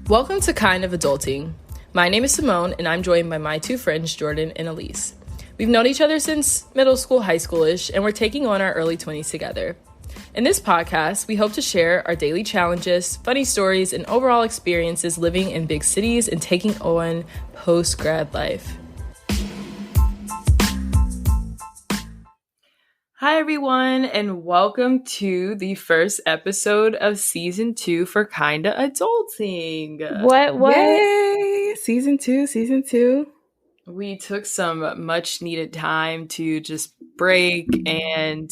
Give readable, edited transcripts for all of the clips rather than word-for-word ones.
Welcome to Kind of Adulting. My name is Simone, and I'm joined by my two friends, Jordan and Elise. We've known each other since middle school, high school-ish, and we're taking on our early 20s together. In this podcast, we hope to share our daily challenges, funny stories, and overall experiences living in big cities and taking on post-grad life. Hi, everyone, and welcome to the first episode of Season 2 for Kinda Adulting. What? Yay! Season two. We took some much-needed time to just break and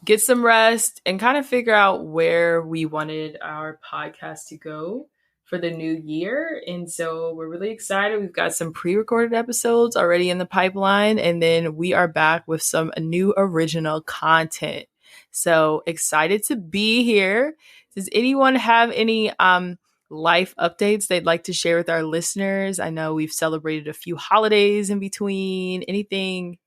get some rest and kind of figure out where we wanted our podcast to go for the new year. And so we're really excited. We've got some pre-recorded episodes already in the pipeline, and then we are back with some new original content. So excited to be here. Does anyone have any life updates they'd like to share with our listeners? I know we've celebrated a few holidays in between. Anything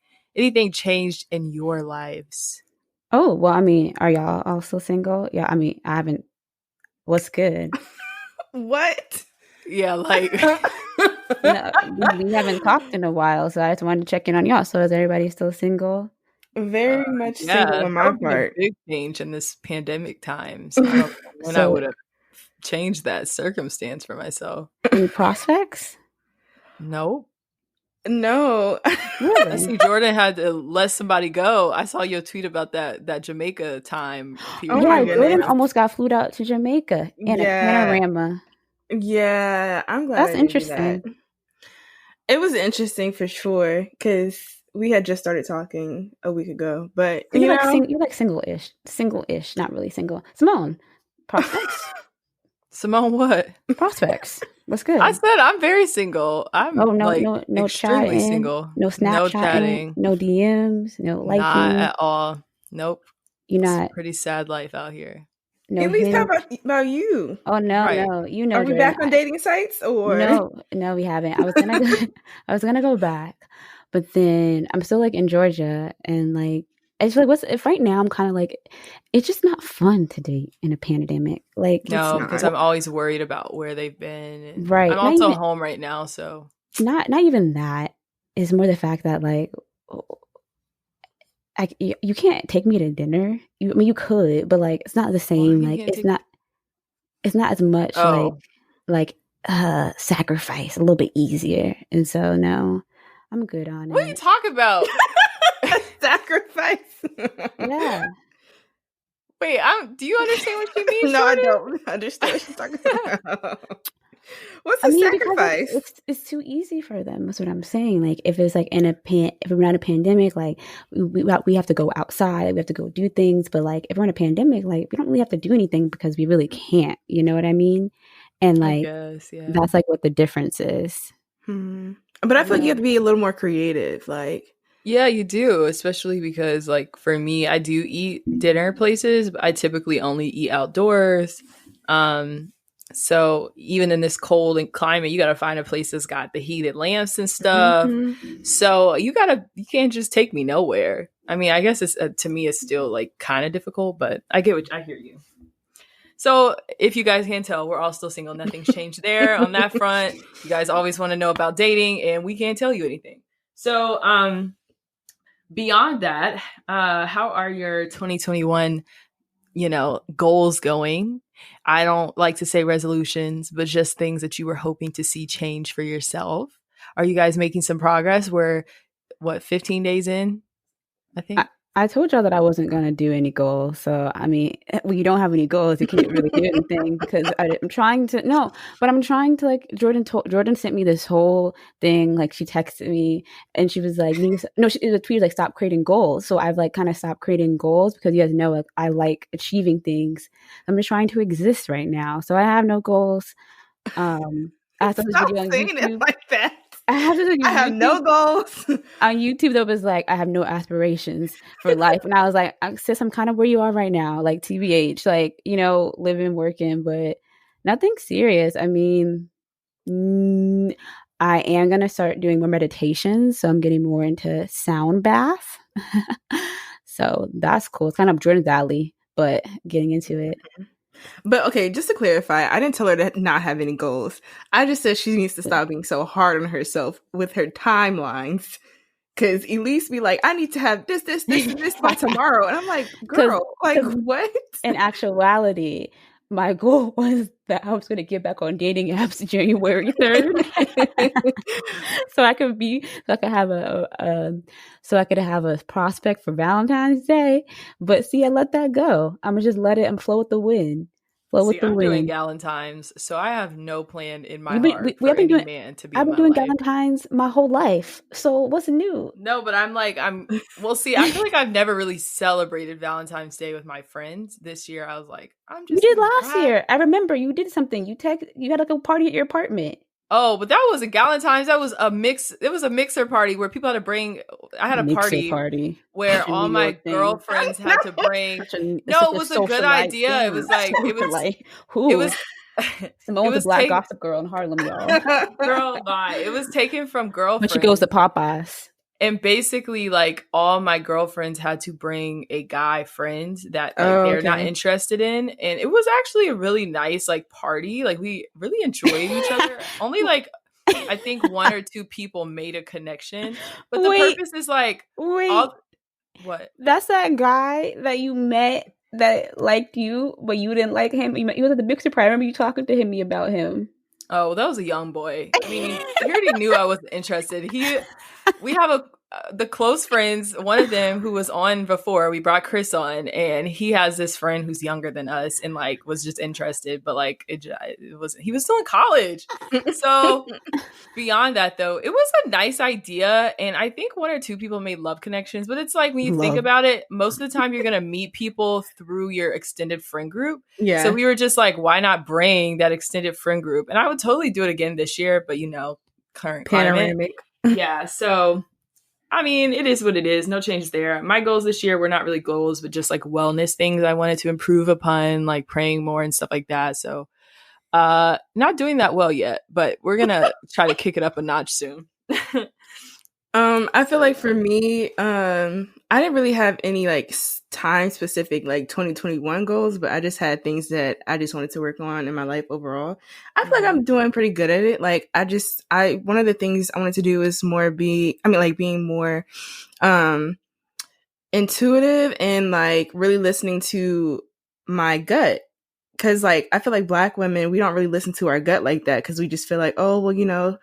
changed in your lives? Oh, well, I mean, are y'all also single? Yeah, I mean, I haven't. What's good? What? Yeah, like No, we haven't talked in a while, so I just wanted to check in on y'all. So is everybody still single? Very much single on my part. A big change in this pandemic time. So I don't know when I would have changed that circumstance for myself. Any prospects? Nope. No. Really? I see Jordan had to let somebody go. I saw your tweet about that Jamaica time. Oh Yeah, my Jordan goodness. almost got flew out to Jamaica in a panorama. Yeah, I'm glad. That's I didn't do interesting. that. It was interesting for sure because we had just started talking a week ago. But You like single-ish, not really single. Simone, prospects? Simone, what? Prospects. What's good? I said I'm very single. I'm no extremely chatting, single. no Snapchatting, no DMs, no liking. Not at all. Nope. You're It's not. a pretty sad life out here. No, at least talk about you. Oh no, Right. no, you know. Are we Jordan, back on dating sites or No, we haven't. I was gonna go back, but then I'm still like in Georgia, and like it's like if right now I'm kind of like it's just not fun to date in a pandemic. Like No, it's because not. I'm always worried about where they've been. And Right. I'm Not also even- home right now, so not even that. It's more the fact that like you can't take me to dinner. I mean you could, but like it's not the same. you Like can't it's take- not as much Oh. like sacrifice, a little bit easier. And so no, I'm good on What are you it. talking about? sacrifice? Yeah. Wait, do you understand what you mean? No, I Jordan? don't understand what she's talking about. What's I a mean, because sacrifice? it's too easy for them. That's what I'm saying. Like if it's like if we're not in a pandemic, like we have to go outside, we have to go do things. But like if we're in a pandemic, like we don't really have to do anything because we really can't. You know what I mean? And I like guess, yeah. that's like what the difference is. But I feel like you have to be a little more creative. Like Yeah, you do, especially because like for me, I do eat dinner places, but I typically only eat outdoors. So even in this cold and climate, you got to find a place that's got the heated lamps and stuff. So you can't just take me nowhere. I mean, I guess it's to me, it's still like kind of difficult, but I hear you. So if you guys can tell, we're all still single. Nothing's changed there on that front. You guys always want to know about dating, and we can't tell you anything. So beyond that, how are your 2021, goals going? I don't like to say resolutions, but just things that you were hoping to see change for yourself. Are you guys making some progress? We're 15 days in, I think. I told y'all that I wasn't going to do any goals. So, I mean, when you don't have any goals, you can't really do anything because I'm trying to like Jordan sent me this whole thing. Like she texted me and she was like, the tweet was like, stop creating goals. So I've like kind of stopped creating goals because you guys know like I like achieving things. I'm just trying to exist right now. So I have no goals. I saw this stop video on saying YouTube. it like that. I have no goals. On YouTube, that was like, I have no aspirations for life. And I was like, sis, I'm kind of where you are right now, like TBH, like, living, working, but nothing serious. I mean, I am going to start doing more meditations. So I'm getting more into sound bath. So that's cool. It's kind of Jordan's alley, but getting into it. But okay, just to clarify, I didn't tell her to not have any goals. I just said she needs to stop being so hard on herself with her timelines. Cause Elise be like, I need to have this, and this by tomorrow. And I'm like, girl, like what? In actuality, my goal was that I was going to get back on dating apps January 3rd. so I could have a prospect for Valentine's Day. But see, I let that go. I'm gonna just let it and flow with the wind. I'm doing Galentine's, so I have no plan in my heart we for any man to be I've in been my doing life. Galentine's my whole life. So what's new? No, but well, see, I feel like I've never really celebrated Valentine's Day with my friends. This year, I was like, You did last year. I remember you did something. You had like a party at your apartment. Oh, but that wasn't Galentine's. That was a mix. It was a mixer party where people had to bring. I had a party where all my girlfriends had to bring. No, it was a good idea. It was like it was. Simone was a black gossip girl in Harlem, y'all. Girl, bye. It was taken from girlfriends. When she goes to Popeyes. And basically, like, all my girlfriends had to bring a guy friend that they're not interested in. And it was actually a really nice, like, party. Like, we really enjoyed each other. Only, like, I think one or two people made a connection. But the purpose is, like... What? That's that guy that you met that liked you, but you didn't like him. He was at the mixer party. I remember you talking to me about him. Oh, that was a young boy. I mean, he already knew I wasn't interested. We have the close friends, one of them who was on before, we brought Chris on, and he has this friend who's younger than us and like was just interested, but like it wasn't, he was still in college. So beyond that though, it was a nice idea. And I think one or two people made love connections, but it's like when you think about it, most of the time you're going to meet people through your extended friend group. Yeah. So we were just like, why not bring that extended friend group? And I would totally do it again this year, but current panoramic. Yeah. So I mean, it is what it is. No change there. My goals this year were not really goals, but just like wellness things I wanted to improve upon, like praying more and stuff like that. So not doing that well yet, but we're going to try to kick it up a notch soon. I feel like for me, I didn't really have any like time specific like 2021 goals, but I just had things that I just wanted to work on in my life overall. I feel like I'm doing pretty good at it. Like one of the things I wanted to do is being more intuitive and like really listening to my gut. Cause like I feel like Black women, we don't really listen to our gut like that because we just feel like, oh well,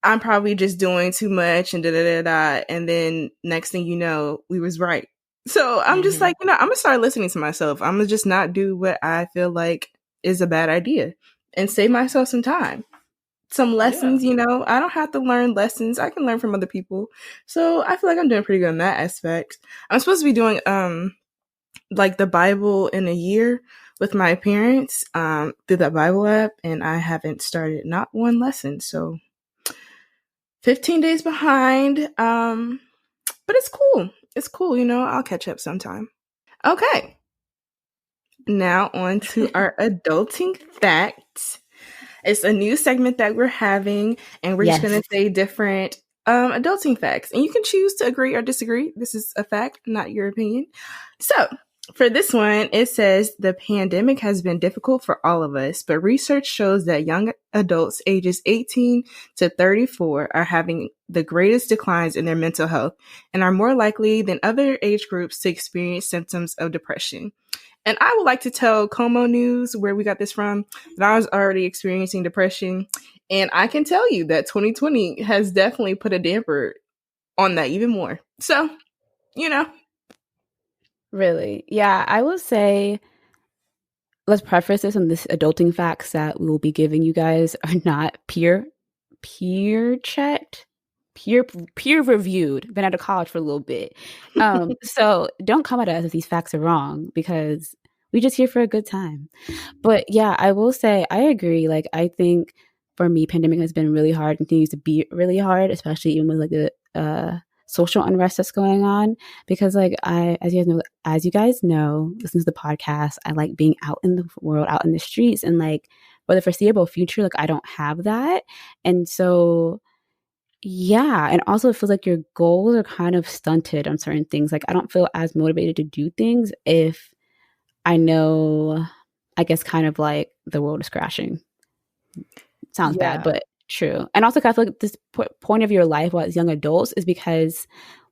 I'm probably just doing too much and da-da-da-da. And then next thing you know, we was right. So I'm just like, I'm going to start listening to myself. I'm going to just not do what I feel like is a bad idea and save myself some time. Some lessons, I don't have to learn lessons. I can learn from other people. So I feel like I'm doing pretty good in that aspect. I'm supposed to be doing like the Bible in a year with my parents through that Bible app. And I haven't started not one lesson. So 15 days behind, but it's cool. It's cool, I'll catch up sometime. Okay. Now on to our adulting facts. It's a new segment that we're having, and we're just going to say different adulting facts. And you can choose to agree or disagree. This is a fact, not your opinion. So for this one, it says the pandemic has been difficult for all of us, but research shows that young adults ages 18 to 34 are having the greatest declines in their mental health and are more likely than other age groups to experience symptoms of depression. And I would like to tell Como News, where we got this from, that I was already experiencing depression. And I can tell you that 2020 has definitely put a damper on that even more. So, Really? Yeah, I will say, let's preface this on this adulting facts that we will be giving you guys are not peer checked, peer reviewed. Been out of college for a little bit. So don't come at us if these facts are wrong, because we just here for a good time. But yeah, I will say I agree. Like, I think for me, pandemic has been really hard and continues to be really hard, especially even with like the social unrest that's going on, because like as you guys know, listen to the podcast, I like being out in the world, out in the streets, and like for the foreseeable future, like I don't have that. And so yeah, and also it feels like your goals are kind of stunted on certain things. Like I don't feel as motivated to do things if I know I guess kind of like the world is crashing. Sounds bad, Yeah. but true. And also, I feel like this point of your life as young adults is because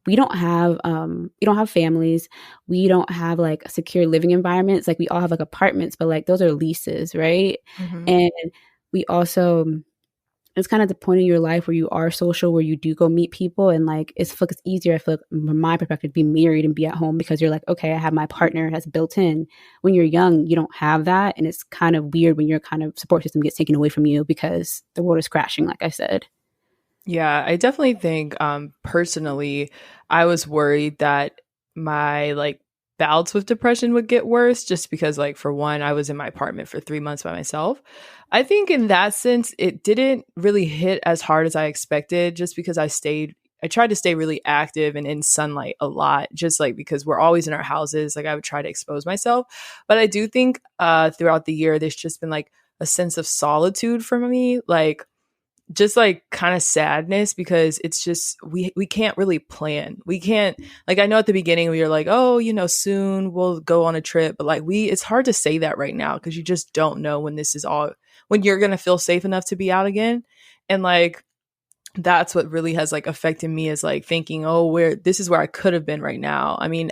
we don't have families, we don't have like secure living environments. Like we all have like apartments, but like those are leases, right? And we also, it's kind of the point in your life where you are social, where you do go meet people, and like it's easier, I feel like, from my perspective, to be married and be at home because you're like, okay, I have my partner that's built in. When you're young, you don't have that, and it's kind of weird when your kind of support system gets taken away from you because the world is crashing, like I said. Yeah, I definitely think personally, I was worried that my like bouts with depression would get worse just because, like, for one, I was in my apartment for 3 months by myself. I think in that sense, it didn't really hit as hard as I expected just because I tried to stay really active and in sunlight a lot, just like because we're always in our houses. Like I would try to expose myself. But I do think throughout the year, there's just been like a sense of solitude for me. Like, just like kind of sadness because it's just we can't really plan. We can't, like, I know at the beginning we were like, oh, soon we'll go on a trip, but like it's hard to say that right now because you just don't know when you're gonna feel safe enough to be out again. And like that's what really has like affected me, is like thinking, oh, this is where I could have been right now. I mean,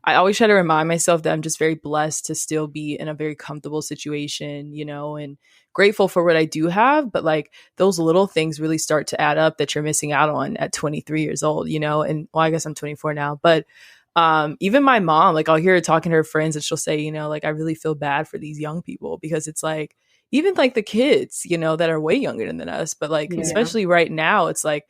I always try to remind myself that I'm just very blessed to still be in a very comfortable situation, and grateful for what I do have. But like those little things really start to add up that you're missing out on at 23 years old, and well, I guess I'm 24 now, but even my mom, like I'll hear her talking to her friends and she'll say, like, I really feel bad for these young people because it's like, even like the kids, that are way younger than us, but like, especially right now, it's like,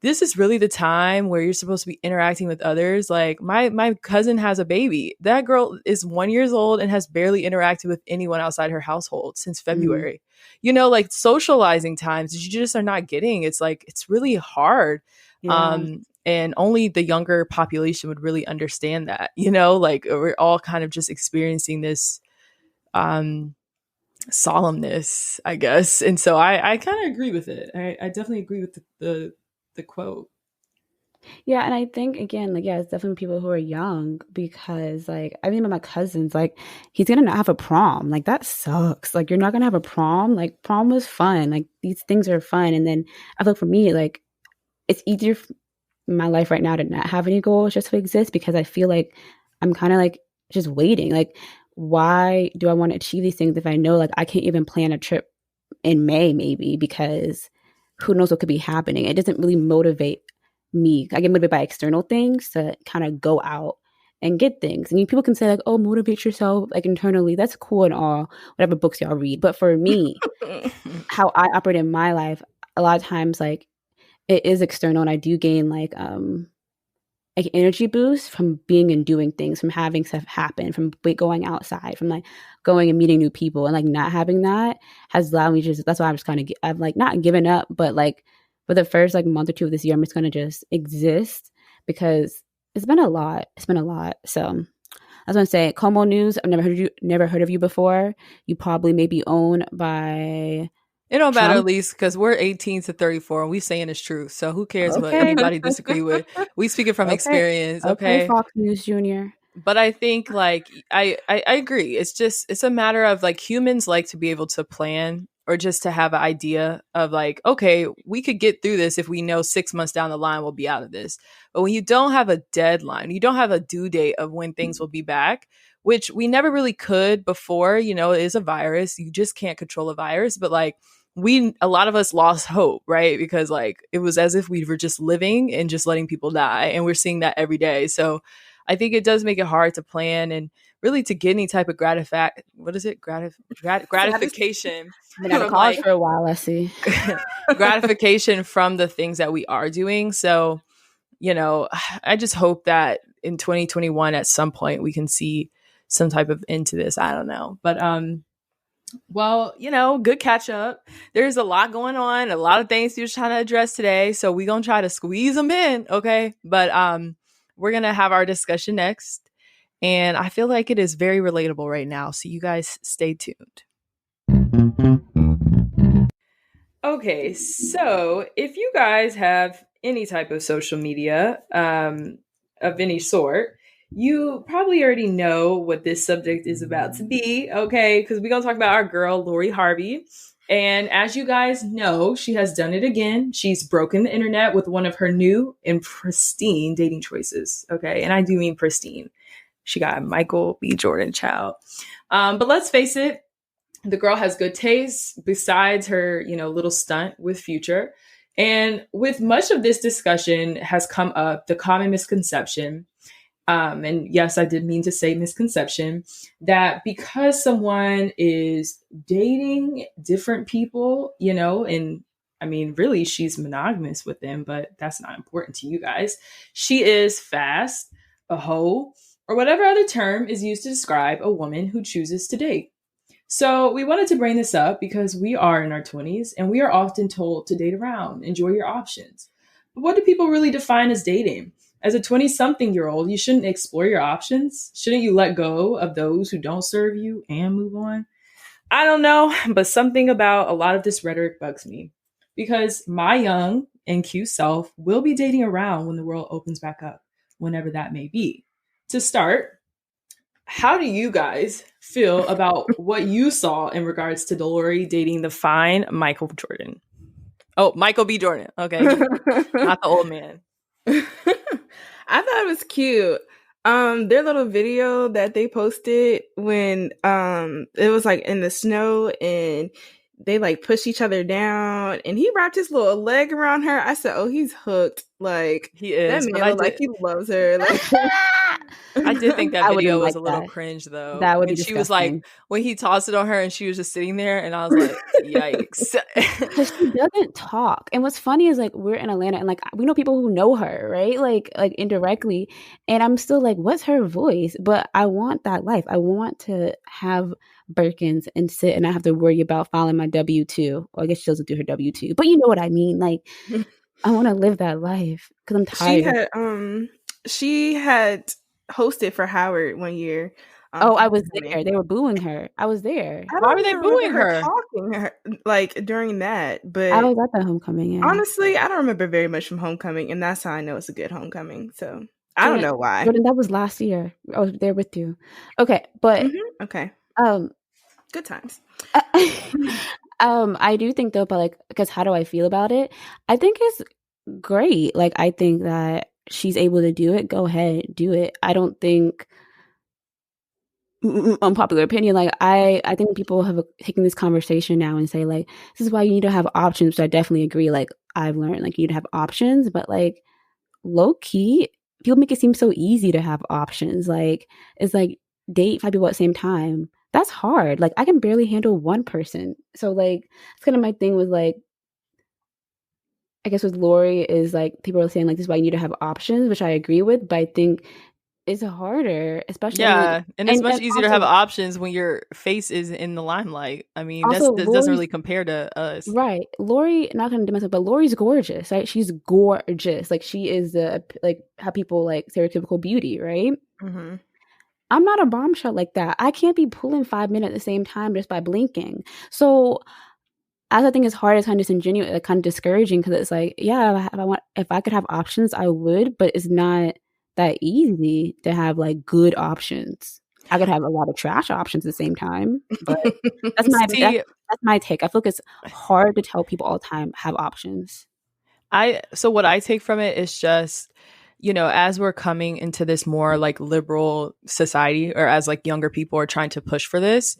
this is really the time where you're supposed to be interacting with others. Like my cousin has a baby. That girl is 1 year old and has barely interacted with anyone outside her household since February. Like socializing times you just are not getting. It's like, it's really hard. And only the younger population would really understand that, like we're all kind of just experiencing this solemnness, I guess. And so I kind of agree with it. I definitely agree with the quote. Yeah, and I think again, like, yeah, it's definitely people who are young because, like, I mean, my cousins, like, he's gonna not have a prom. Like, that sucks. Like, you're not gonna have a prom. Like, prom was fun. Like, these things are fun. And then I feel for me, like, it's easier in my life right now to not have any goals just to exist because I feel like I'm kind of like just waiting. Like, why do I want to achieve these things if I know like I can't even plan a trip in May, maybe because who knows what could be happening? It doesn't really motivate me. I get motivated by external things to kind of go out and get things. And people can say like, oh, motivate yourself like internally. That's cool and all, whatever books y'all read. But for me, how I operate in my life, a lot of times like it is external and I do gain like energy boost from being and doing things, from having stuff happen, from going outside, from like going and meeting new people, and like not having that has allowed me to just, that's why I'm just kind of, I've like not given up, but like for the first like month or two of this year, I'm just going to just exist because it's been a lot. It's been a lot. So I was going to say, Como News, I've never heard of you before. You probably may be owned by... It don't matter, Elise, because we're 18 to 34 and we saying it's true. So who cares what anybody disagree with? We speaking from experience. Okay, Fox News Junior. But I think like I agree. It's a matter of like humans like to be able to plan or just to have an idea of like, okay, we could get through this if we know 6 months down the line we'll be out of this. But when you don't have a deadline, you don't have a due date of when things will be back, which we never really could before, it is a virus. You just can't control a virus. But like a lot of us lost hope, right? Because like it was as if we were just living and just letting people die. And we're seeing that every day. So I think it does make it hard to plan and really to get any type of gratification. Been out of college for a while, I see. Gratification from the things that we are doing. So, I just hope that in 2021 at some point we can see some type of end to this. I don't know. But well, good catch up. There's a lot going on, a lot of things you're trying to address today. So we're gonna try to squeeze them in, okay? But we're gonna have our discussion next. And I feel like it is very relatable right now. So you guys stay tuned. Okay, so if you guys have any type of social media of any sort, You probably already know what this subject is about to be, okay? Because we're going to talk about our girl, Lori Harvey. And as you guys know, she has done it again. She's broken the internet with one of her new and pristine dating choices, okay? And I do mean pristine. She got Michael B. Jordan, child. But let's face it, the girl has good taste besides her, little stunt with Future. And with much of this discussion has come up the common misconception, and yes, I did mean to say misconception, that because someone is dating different people, and I mean, really, she's monogamous with them, but that's not important to you guys. She is fast, a hoe, or whatever other term is used to describe a woman who chooses to date. So we wanted to bring this up because we are in our 20s and we are often told to date around, enjoy your options. But what do people really define as dating? As a 20-something-year-old, you shouldn't explore your options. Shouldn't you let go of those who don't serve you and move on? I don't know, but something about a lot of this rhetoric bugs me because my young and cute self will be dating around when the world opens back up, whenever that may be. To start, how do you guys feel about what you saw in regards to Lori dating the fine Michael Jordan? Oh, Michael B. Jordan. Okay. Not the old man. I thought it was cute. Their little video that they posted when it was like in the snow and they like pushed each other down and he wrapped his little leg around her. I said, "Oh, he's hooked." Like he is. That man looked like he loves her. Like I did think that video was a little cringe though. That would be disgusting. She was like when he tossed it on her and she was just sitting there and I was like, yikes. Because she doesn't talk. And what's funny is like we're in Atlanta and like we know people who know her, right? Like indirectly. And I'm still like, what's her voice? But I want that life. I want to have Birkins and sit and not have to worry about filing my W-2. Well, I guess she doesn't do her W-2. But you know what I mean? Like I want to live that life because I'm tired. She had hosted for Howard one year. I was there. They were booing her. I was there. Why were they booing her? Talking like during that, but I was at the homecoming. Yeah. Honestly, I don't remember very much from homecoming, and that's how I know it's a good homecoming. So I don't know why. Jordan, that was last year. I was there with you. Okay, but okay. Good times. I do think though, but like, because how do I feel about it? I think it's great. Like, I think that she's able to do it. Go ahead, do it. I don't think unpopular opinion. Like, I think people have taken this conversation now and say like, this is why you need to have options. Which I definitely agree. Like, I've learned like you need to have options, but like low key, people make it seem so easy to have options. Like, it's like date 5 people at the same time. That's hard. Like, I can barely handle one person. So like, it's kind of my thing with like, I guess with Lori is like people are saying like this is why you need to have options, which I agree with, but I think it's harder, especially and it's much easier to have options when your face is in the limelight. I mean, that doesn't really compare to us, right? Lori, not gonna do myself, but Lori's gorgeous, right? She's gorgeous, like she is like how people like stereotypical beauty, right? Mm-hmm. I'm not a bombshell like that. I can't be pulling 5 minutes at the same time just by blinking. So as I think it's hard, it's kind of disingenuous, like kind of discouraging because it's like, yeah, if I could have options, I would, but it's not that easy to have like good options. I could have a lot of trash options at the same time, but that's my take. I feel like it's hard to tell people all the time have options. So what I take from it is just, as we're coming into this more like liberal society, or as like younger people are trying to push for this,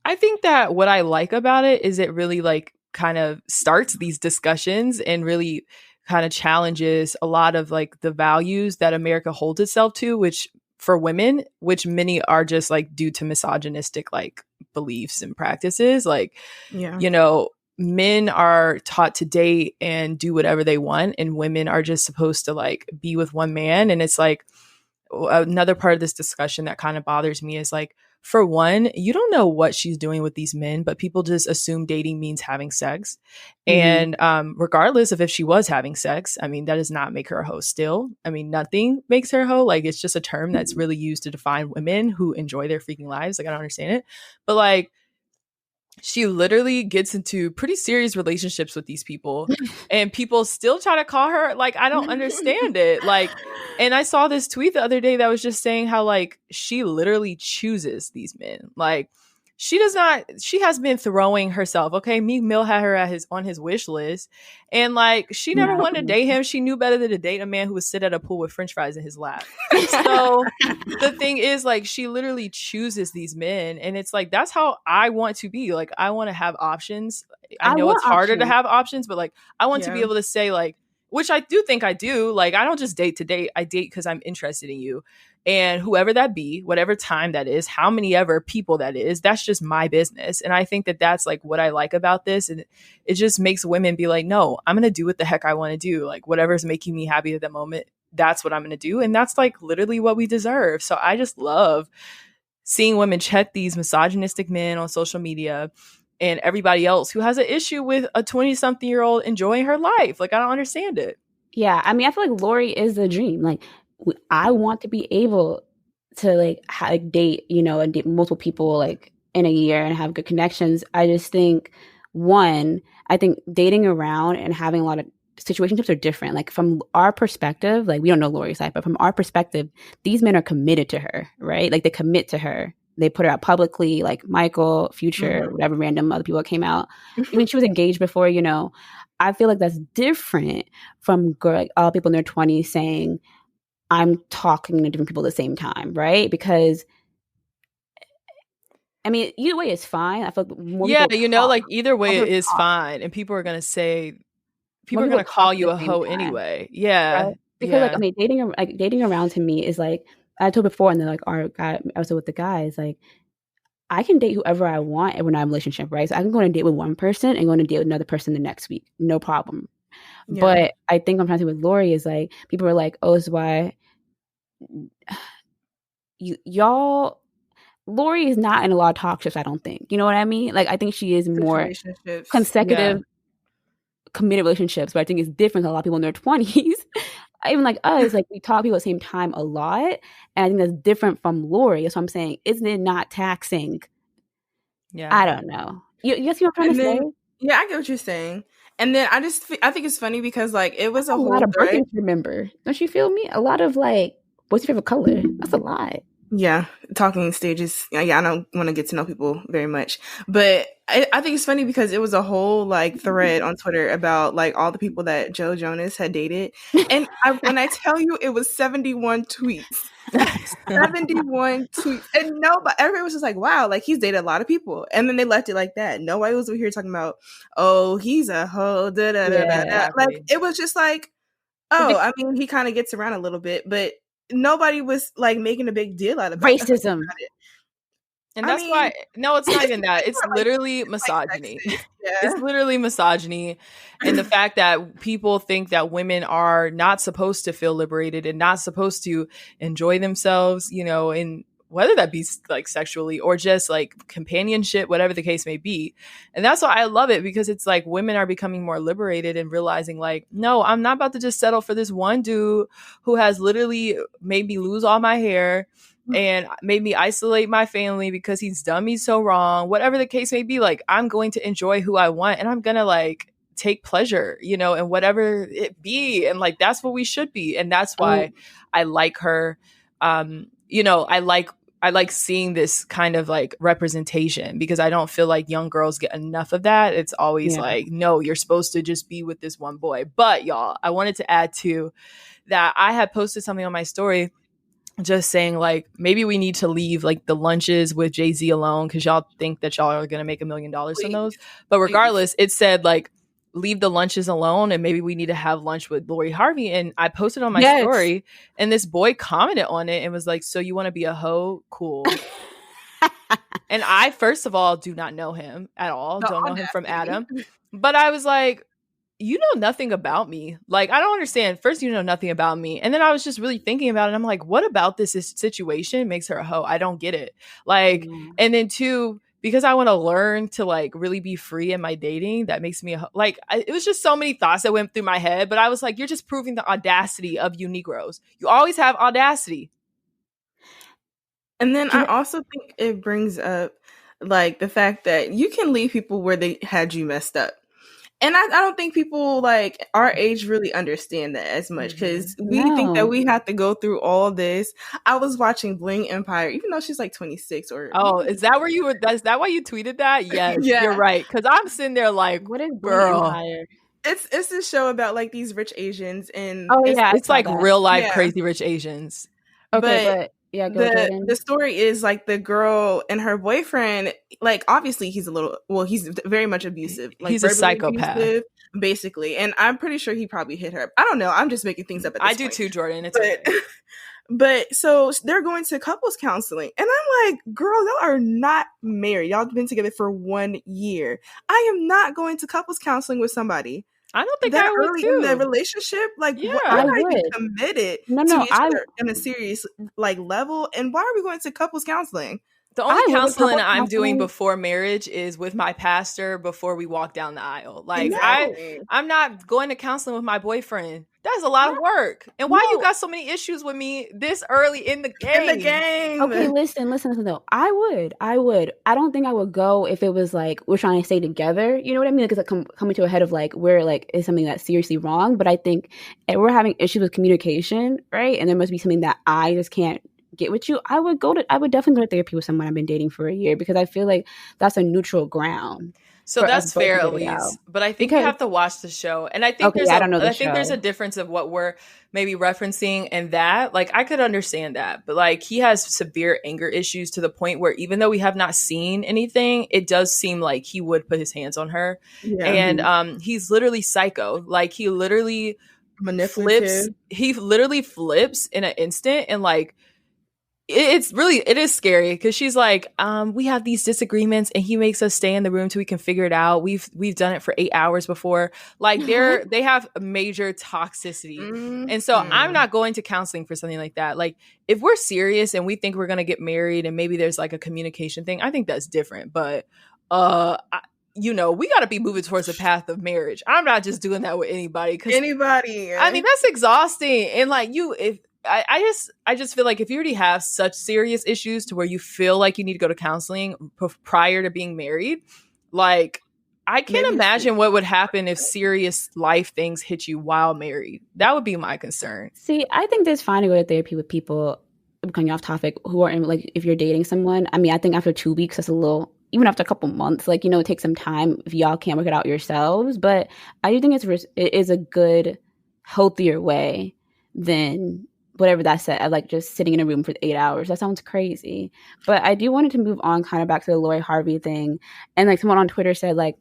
I think that what I like about it is it really like kind of starts these discussions and really kind of challenges a lot of like the values that America holds itself to, which for women, which many are just like due to misogynistic like beliefs and practices. Like, men are taught to date and do whatever they want, and women are just supposed to like be with one man. And it's like another part of this discussion that kind of bothers me is like, for one, you don't know what she's doing with these men, but people just assume dating means having sex. Mm-hmm. And regardless of if she was having sex, I mean, that does not make her a hoe still. I mean, nothing makes her a hoe. Like, it's just a term that's really used to define women who enjoy their freaking lives. Like, I don't understand it. But like, she literally gets into pretty serious relationships with these people, and people still try to call her, like, I don't understand it. Like, and I saw this tweet the other day that was just saying how, like, she literally chooses these men. Like, she does not, she has been throwing herself. Okay. Meek Mill had her at on his wish list. And like, she never wanted to date him. She knew better than to date a man who would sit at a pool with French fries in his lap. So the thing is, like, she literally chooses these men. And it's like, that's how I want to be. Like, I want to have options. I know it's harder to have options, but like, I want to be able to say, like, which I do think I do. Like, I don't just date to date. I date because I'm interested in you. And whoever that be, whatever time that is, how many ever people that is, that's just my business. And I think that that's like what I like about this. And it just makes women be like, no, I'm going to do what the heck I want to do. Like, whatever's making me happy at the moment, that's what I'm going to do. And that's like literally what we deserve. So I just love seeing women check these misogynistic men on social media and everybody else who has an issue with a 20-something-year-old enjoying her life. Like, I don't understand it. Yeah. I mean, I feel like Lori is the dream. Like, I want to be able to like date, you know, and date multiple people like in a year and have good connections. I just think, one, I think dating around and having a lot of situationships are different. Like, from our perspective, like, we don't know Lori's side, but from our perspective, these men are committed to her, right? Like, they commit to her. They put her out publicly, like Michael, Future, whatever random other people that came out. I mean, she was engaged before, you know. I feel like that's different from like all people in their 20s saying, I'm talking to different people at the same time, right? Because, I mean, either way is fine. I feel like more people you know, like, either way it is fine. And people are going to say, people are going to call you a hoe anyway. Yeah. Right? Because, like, I mean, dating around to me is like, I told before, and then, like, our guy, I was with the guys, like, I can date whoever I want and we're not in a relationship, right? So I can go on a date with one person and go on a date with another person the next week. No problem. Yeah. But I think I'm trying to say with Lori is, like, people are like, oh, this is why y'all, Lori is not in a lot of talk ships, I don't think. You know what I mean? Like, I think she is more consecutive, committed relationships, but I think it's different. A lot of people in their 20s, even like us, like, we talk people at the same time a lot. And I think that's different from Lori. That's what I'm saying. Isn't it not taxing? Yeah. I don't know. You see what I'm trying to say? Yeah, I get what you're saying. And then I think it's funny because, like, it was a whole lot of birthdays to remember. Don't you feel me? A lot of, like, what's your favorite color? That's a lot. Yeah, talking stages. Yeah, I don't want to get to know people very much, but I think it's funny because it was a whole like thread on Twitter about like all the people that Joe Jonas had dated, and when I tell you, it was 71 tweets, 71 tweets, and but everybody was just like, "Wow, like, he's dated a lot of people," and then they left it like that. Nobody was over here talking about, "Oh, he's a hoe." Da, da, da, da, da. Like, it was just like, "Oh, I mean, he kind of gets around a little bit," but nobody was like making a big deal out of racism. About it. And that's why, no, it's not even that. It's literally misogyny. It's literally misogyny. And the fact that people think that women are not supposed to feel liberated and not supposed to enjoy themselves, you know, in whether that be like sexually or just like companionship, whatever the case may be. And that's why I love it, because it's like women are becoming more liberated and realizing, like, no, I'm not about to just settle for this one dude who has literally made me lose all my hair and made me isolate my family because he's done me so wrong. Whatever the case may be, like, I'm going to enjoy who I want and I'm going to like take pleasure, you know, and whatever it be. And like, that's what we should be. And that's why I like her. You know, I like seeing this kind of like representation, because I don't feel like young girls get enough of that. It's always like, no, you're supposed to just be with this one boy. But y'all, I wanted to add to that. I had posted something on my story just saying, like, maybe we need to leave like the lunches with Jay-Z alone, because y'all think that y'all are going to make $1 million from those. But regardless, it said like, leave the lunches alone, and maybe we need to have lunch with Lori Harvey. And I posted on my story, and this boy commented on it and was like, so you want to be a hoe? Cool. And I, first of all, do not know him at all. Don't know him from Adam. But I was like, you know nothing about me. Like, I don't understand. First, you know nothing about me. And then I was just really thinking about it. I'm like, what about this situation makes her a hoe? I don't get it. Like, and then two, because I want to learn to like really be free in my dating, that makes me like, it was just so many thoughts that went through my head. But I was like, you're just proving the audacity of you Negroes. You always have audacity. And then I also think it brings up like the fact that you can leave people where they had you messed up. And I don't think people like our age really understand that as much because we think that we have to go through all this. I was watching Bling Empire, even though she's like 26 or. Oh, is that where you were? Is that why you tweeted that? Yes, you're right. Because I'm sitting there like, what is Bling girl? Empire? It's this show about like these rich Asians and it's like real life crazy rich Asians. Okay, but yeah, the story is like the girl and her boyfriend, like obviously he's very much abusive. Like he's a psychopath. Abusive, basically. And I'm pretty sure he probably hit her. I don't know. I'm just making things up at this point. I do too, Jordan. But so they're going to couples counseling. And I'm like, girl, y'all are not married. Y'all have been together for 1 year. I am not going to couples counseling with somebody. I don't think that I would early too. in the relationship. Like, yeah, I'm not even committed to each other in a serious like level. And why are we going to couples counseling? The only counseling I'm doing before marriage is with my pastor before we walk down the aisle. Like I'm not going to counseling with my boyfriend. That's a lot of work. And why you got so many issues with me this early in the game? Okay, listen though. I would. I don't think I would go if it was like we're trying to stay together. You know what I mean? Like it's like coming to a head of like we're like is something that's seriously wrong. But I think if we're having issues with communication, right? And there must be something that I just can't get with you. I would definitely go to therapy with someone I've been dating for a year because I feel like that's a neutral ground. So that's fair, Elise. But I think you have to watch the show. And I think there's a difference of what we're maybe referencing and that. Like I could understand that. But like he has severe anger issues to the point where even though we have not seen anything, it does seem like he would put his hands on her. Yeah. And he's literally psycho. Like he literally flips. He literally flips in an instant and like it is scary because she's like, we have these disagreements and he makes us stay in the room till we can figure it out. We've done it for 8 hours before. Like they have major toxicity. Mm-hmm. And so I'm not going to counseling for something like that. Like if we're serious and we think we're going to get married and maybe there's like a communication thing, I think that's different. But, we got to be moving towards the path of marriage. I'm not just doing that with anybody. Anybody. I mean, that's exhausting. And like I just feel like if you already have such serious issues to where you feel like you need to go to counseling prior to being married, like I can't imagine what would happen if serious life things hit you while married. That would be my concern. See, I think it's fine to go to therapy with people, coming off topic, who are in, like, if you're dating someone. I mean, I think after 2 weeks, that's a little, even after a couple months, like, it takes some time if y'all can't work it out yourselves. But I do think it is a good, healthier way than whatever that said, like just sitting in a room for 8 hours. That sounds crazy. But I do wanted to move on kind of back to the Lori Harvey thing. And like someone on Twitter said, like,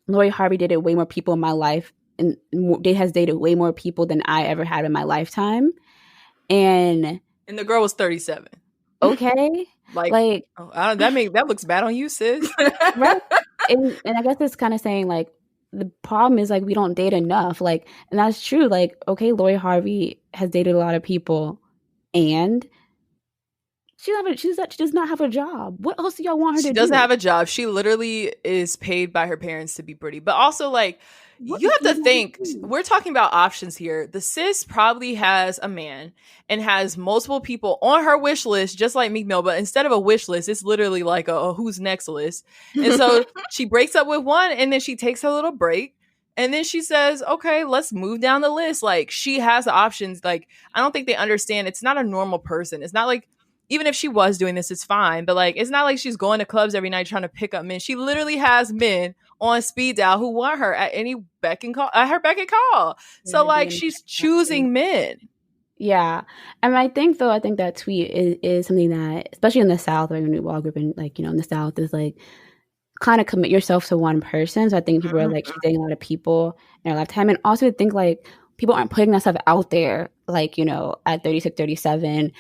Lori Harvey dated way more people in my life and has dated way more people than I ever had in my lifetime. And the girl was 37. Okay. Like that looks bad on you, sis. Right. And I guess it's kind of saying like, the problem is like we don't date enough, like, and that's true. Like, okay, Lori Harvey has dated a lot of people, and she does not have a job. What else do y'all want her to do? She doesn't have a job. She literally is paid by her parents to be pretty, but also like you have to think, we're talking about options here. The sis probably has a man and has multiple people on her wish list, just like Meek Mill, but instead of a wish list, it's literally like a who's next list. And so she breaks up with one and then she takes her little break. And then she says, okay, let's move down the list. Like she has the options. Like, I don't think they understand. It's not a normal person. It's not like, even if she was doing this, it's fine. But like, it's not like she's going to clubs every night trying to pick up men. She literally has men on speed dial who want her at any beck and call. Yeah, so like, she's choosing men. Yeah, and I think that tweet is something that, especially in the South, like when we all grew up in, like, in the South, is like kind of commit yourself to one person. So I think people are like, she's dating a lot of people in her lifetime, and also think like people aren't putting that stuff out there, like, at 36, 37.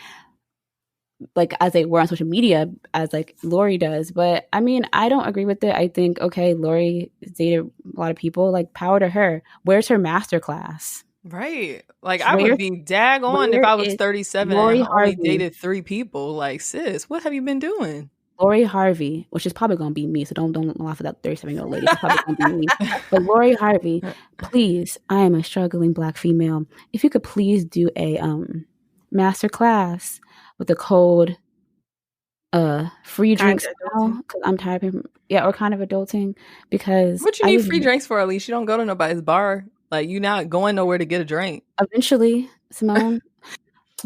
Like as they were on social media, as like Lori does. But I mean, I don't agree with it. I think, okay, Lori dated a lot of people, like power to her. Where's her masterclass? Right. Like I would be daggone if I was 37 and only dated 3 people. Like, sis, what have you been doing? Lori Harvey, which is probably gonna be me, so don't laugh at that 37-year-old lady. It's probably gonna be me. But Lori Harvey, please, I am a struggling Black female. If you could please do a masterclass with the code free Kind drinks of now adulting. because I'm tired of or kind of adulting because What you need free drinks for, Elise? You don't go to nobody's bar. Like, you're not going nowhere to get a drink. eventually, Simone.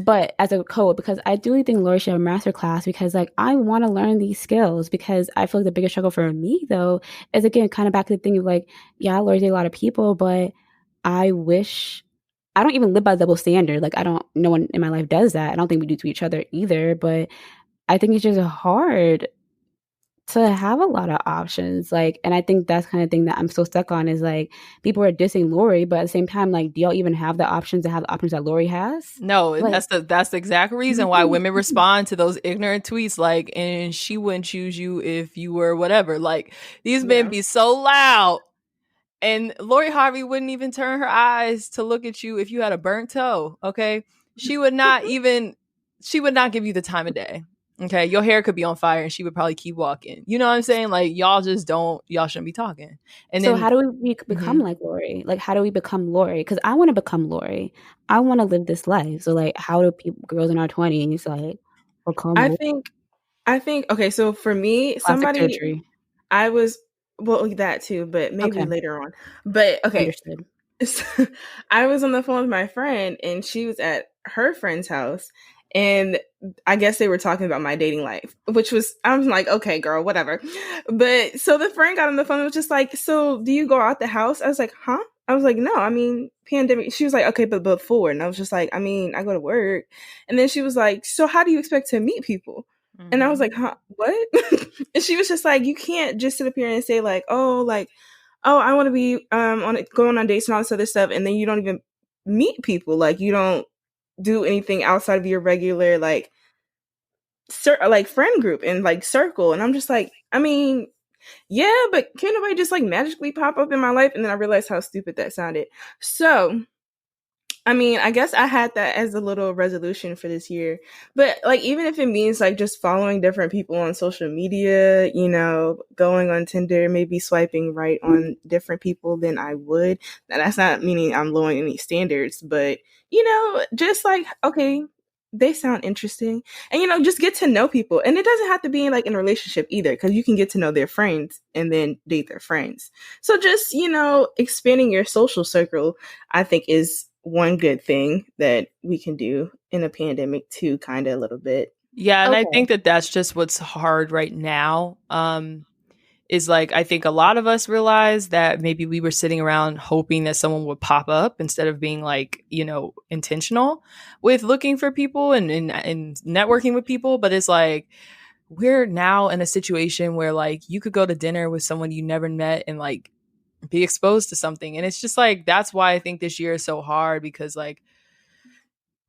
But as a co, because I do think Lori should have a masterclass because like I want to learn these skills because I feel like the biggest struggle for me though is again kind of back to the thing of like, yeah, Lori did a lot of people, but I wish I don't even live by double standard. Like no one in my life does that. I don't think we do to each other either, but I think it's just hard to have a lot of options. Like, and I think that's kind of thing that I'm so stuck on is like people are dissing Lori, but at the same time, like, do y'all even have the options to have the options that Lori has? No, Like, that's the exact reason why women respond to those ignorant tweets like, and she wouldn't choose you if you were whatever. Like, these men be so loud. And Lori Harvey wouldn't even turn her eyes to look at you if you had a burnt toe. Okay. She would not give you the time of day. Okay. Your hair could be on fire and she would probably keep walking. You know what I'm saying? Like, y'all shouldn't be talking. And so then how do we become like Lori? Like, how do we become Lori? Because I want to become Lori. I want to live this life. So like, how do girls in our 20s, like, become I Lori? think, okay, so for me, Plastic surgery. I was, well, that too, but maybe Okay. later on. But okay. Understood. So, I was on the phone with my friend and she was at her friend's house and I guess they were talking about my dating life, which was, I was like, okay, girl, whatever. But so the friend got on the phone and was just like, so do you go out the house? I was like, huh? I was like, no, I mean, pandemic. She was like, okay, but before. And I was just like, I mean, I go to work. And then she was like, so how do you expect to meet people? And I was like, huh, what? And she was just like, you can't just sit up here and say like, oh, I want to be going on dates and all this other stuff, and then you don't even meet people. Like you don't do anything outside of your regular like friend group and like circle. And I'm just like, I mean, yeah, but can't nobody just like magically pop up in my life? And then I realized how stupid that sounded. So I mean, I guess I had that as a little resolution for this year. But like even if it means like just following different people on social media, you know, going on Tinder, maybe swiping right on different people than I would. Now that's not meaning I'm lowering any standards, but you know, just like, okay, they sound interesting. And you know, just get to know people. And it doesn't have to be like in a relationship either, because you can get to know their friends and then date their friends. So just, you know, expanding your social circle, I think is one good thing that we can do in a pandemic too, kind of a little bit. Yeah, and I think that that's just what's hard right now. Is like, I think a lot of us realize that maybe we were sitting around hoping that someone would pop up instead of being like, you know, intentional with looking for people and networking with people. But it's like, we're now in a situation where like you could go to dinner with someone you never met and like be exposed to something. And it's just like, that's why I think this year is so hard, because like,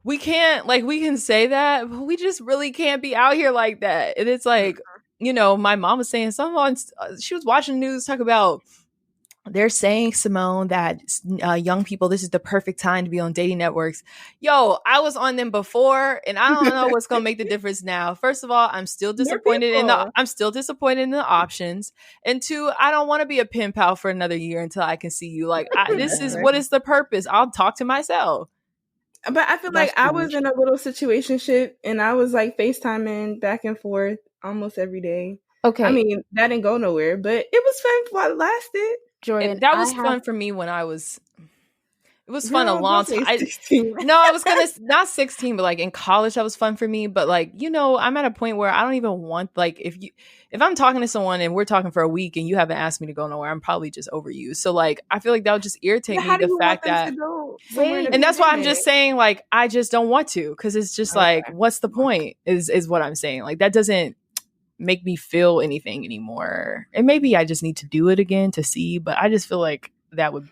we can say that, but we just really can't be out here like that. And it's like, you know, my mom was saying someone, she was watching the news talk about, they're saying, Simone, that young people, this is the perfect time to be on dating networks. Yo, I was on them before, and I don't know what's gonna make the difference now. First of all, I'm still disappointed in the options, and two, I don't want to be a pen pal for another year until I can see you. Like, what is the purpose? I'll talk to myself. But I feel like I was in a little situationship and I was like FaceTiming back and forth almost every day. Okay. I mean, that didn't go nowhere, but it was fun while it lasted. Jordan, that was fun for me when I was. It was fun a long time. No, I was not 16, but like in college, that was fun for me. But like, you know, I'm at a point where I don't even want, like, if I'm talking to someone and we're talking for a week and you haven't asked me to go nowhere, I'm probably just over you. So like, I feel like that would just irritate me. The fact that, and that's why I'm just saying, like, I just don't want to, because it's just like, what's the point? Is what I'm saying. Like, that doesn't make me feel anything anymore. And maybe I just need to do it again to see. But I just feel like that would.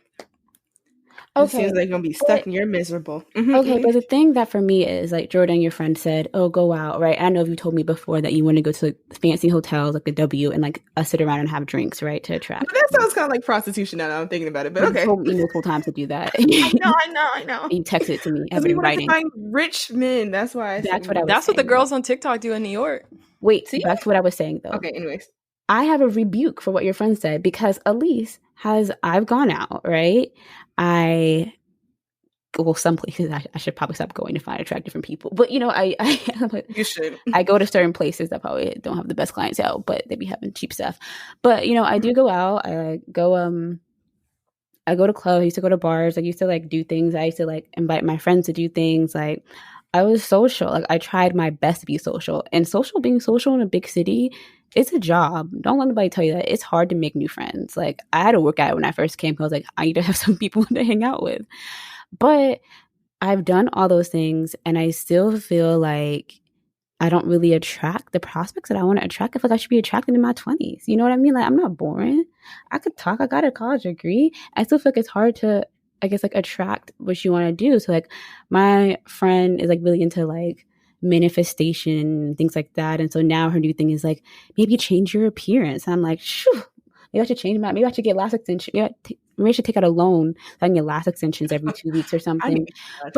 It seems like you're gonna be stuck and you're miserable. Okay, but the thing that for me is like, Jordan, your friend said, oh, go out, right? I know you told me before that you want to go to fancy hotels like the W and like sit around and have drinks, right, to attract. But that sounds kind of like prostitution now that I'm thinking about it, but okay. You told me multiple times to do that. I know. And you texted it to me. I have it in writing. Find rich men. That's why. That's what the girls on TikTok do in New York. Wait, see? That's what I was saying though. Okay, anyways. I have a rebuke for what your friend said, because Elise I've gone out, right? I well, some places I should probably stop going to find attract different people. But you know, You should. I go to certain places that probably don't have the best clientele, but they be having cheap stuff. But you know, I do go out. I go to clubs. I used to go to bars. I used to like do things. I used to like invite my friends to do things. Like I was social. Like I tried my best to be social. And being social in a big city, it's a job. Don't let anybody tell you that. It's hard to make new friends. Like I had to work at it when I first came. I was like, I need to have some people to hang out with. But I've done all those things, and I still feel like I don't really attract the prospects that I want to attract. I feel like I should be attracted in my 20s. You know what I mean? Like, I'm not boring. I could talk. I got a college degree. I still feel like it's hard to, I guess, like attract what you want to do. So like my friend is like really into like manifestation and things like that. And so now her new thing is like, maybe change your appearance. And I'm like, shoo, maybe I should change maybe I should get lash extension. Maybe I should take out a loan so I can get lash extensions every 2 weeks or something.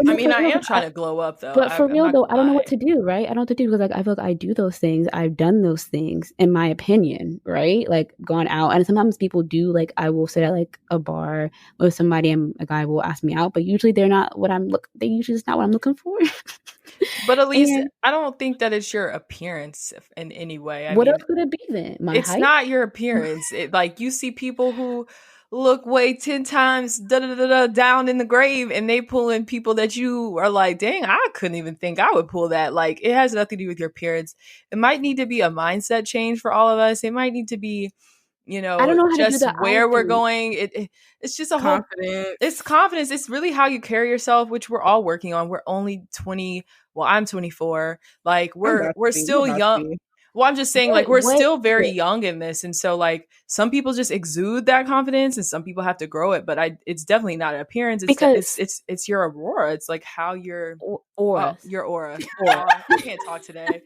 I mean, I am trying to glow up though. But for real though, I don't know what to do, right? I don't know what to do because like I feel like I do those things. I've done those things in my opinion, right? Like gone out, and sometimes people do like I will sit at like a bar with somebody and a guy will ask me out, but usually they're not what they usually just not what I'm looking for. But Elise, I don't think that it's your appearance in any way. What else could it be then? It's height? Not your appearance. Like you see people who look way 10 times down in the grave, and they pull in people that you are like, dang, I couldn't even think I would pull that. Like it has nothing to do with your appearance. It might need to be a mindset change for all of us. It might need to be, you know, I don't know just where we're going. It's just a confidence. It's confidence. It's really how you carry yourself, which we're all working on. We're only 20. Well, I'm 24. Like we're still young. Well, I'm just saying, like, we're still very young in this. And so, like, some people just exude that confidence and some people have to grow it. But it's definitely not an appearance. It's your aurora. It's like how your aura. Your aura. I can't talk today.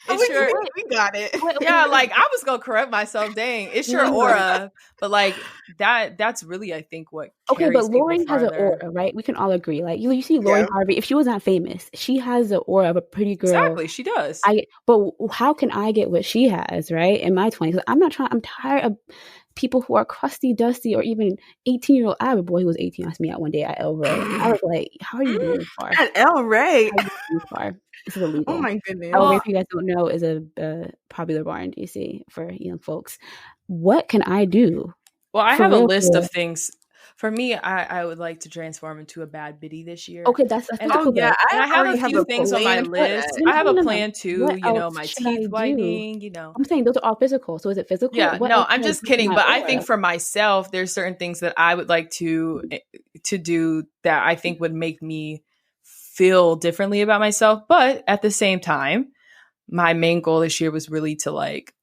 We got it. Yeah, like, I was going to correct myself. Dang, it's your aura. But, like, that's really, I think, what okay, but Lori has an aura, right? We can all agree. Like, you see Lori Harvey, if she was not famous, she has the aura of a pretty girl. Exactly, she does. But how can I get what she has, right? In my 20s. I'm tired of people who are crusty, dusty, or even 18-year-old. I have a boy who was 18 asked me out one day at El Rey. I was like, how are you doing this far? At El Rey? This is illegal. Oh my goodness. El Rey, if you guys don't know, is a popular bar in DC for young folks. What can I do? Well, I have a list of things. For me, I would like to transform into a bad biddy this year. Okay, that's and I have a few things on my list. I have a plan too. You know, my teeth whitening. You know, I'm saying those are all physical. So is it physical? Yeah, no, I'm just kidding. But I think for myself, there's certain things that I would like to do that I think would make me feel differently about myself. But at the same time, my main goal this year was really to like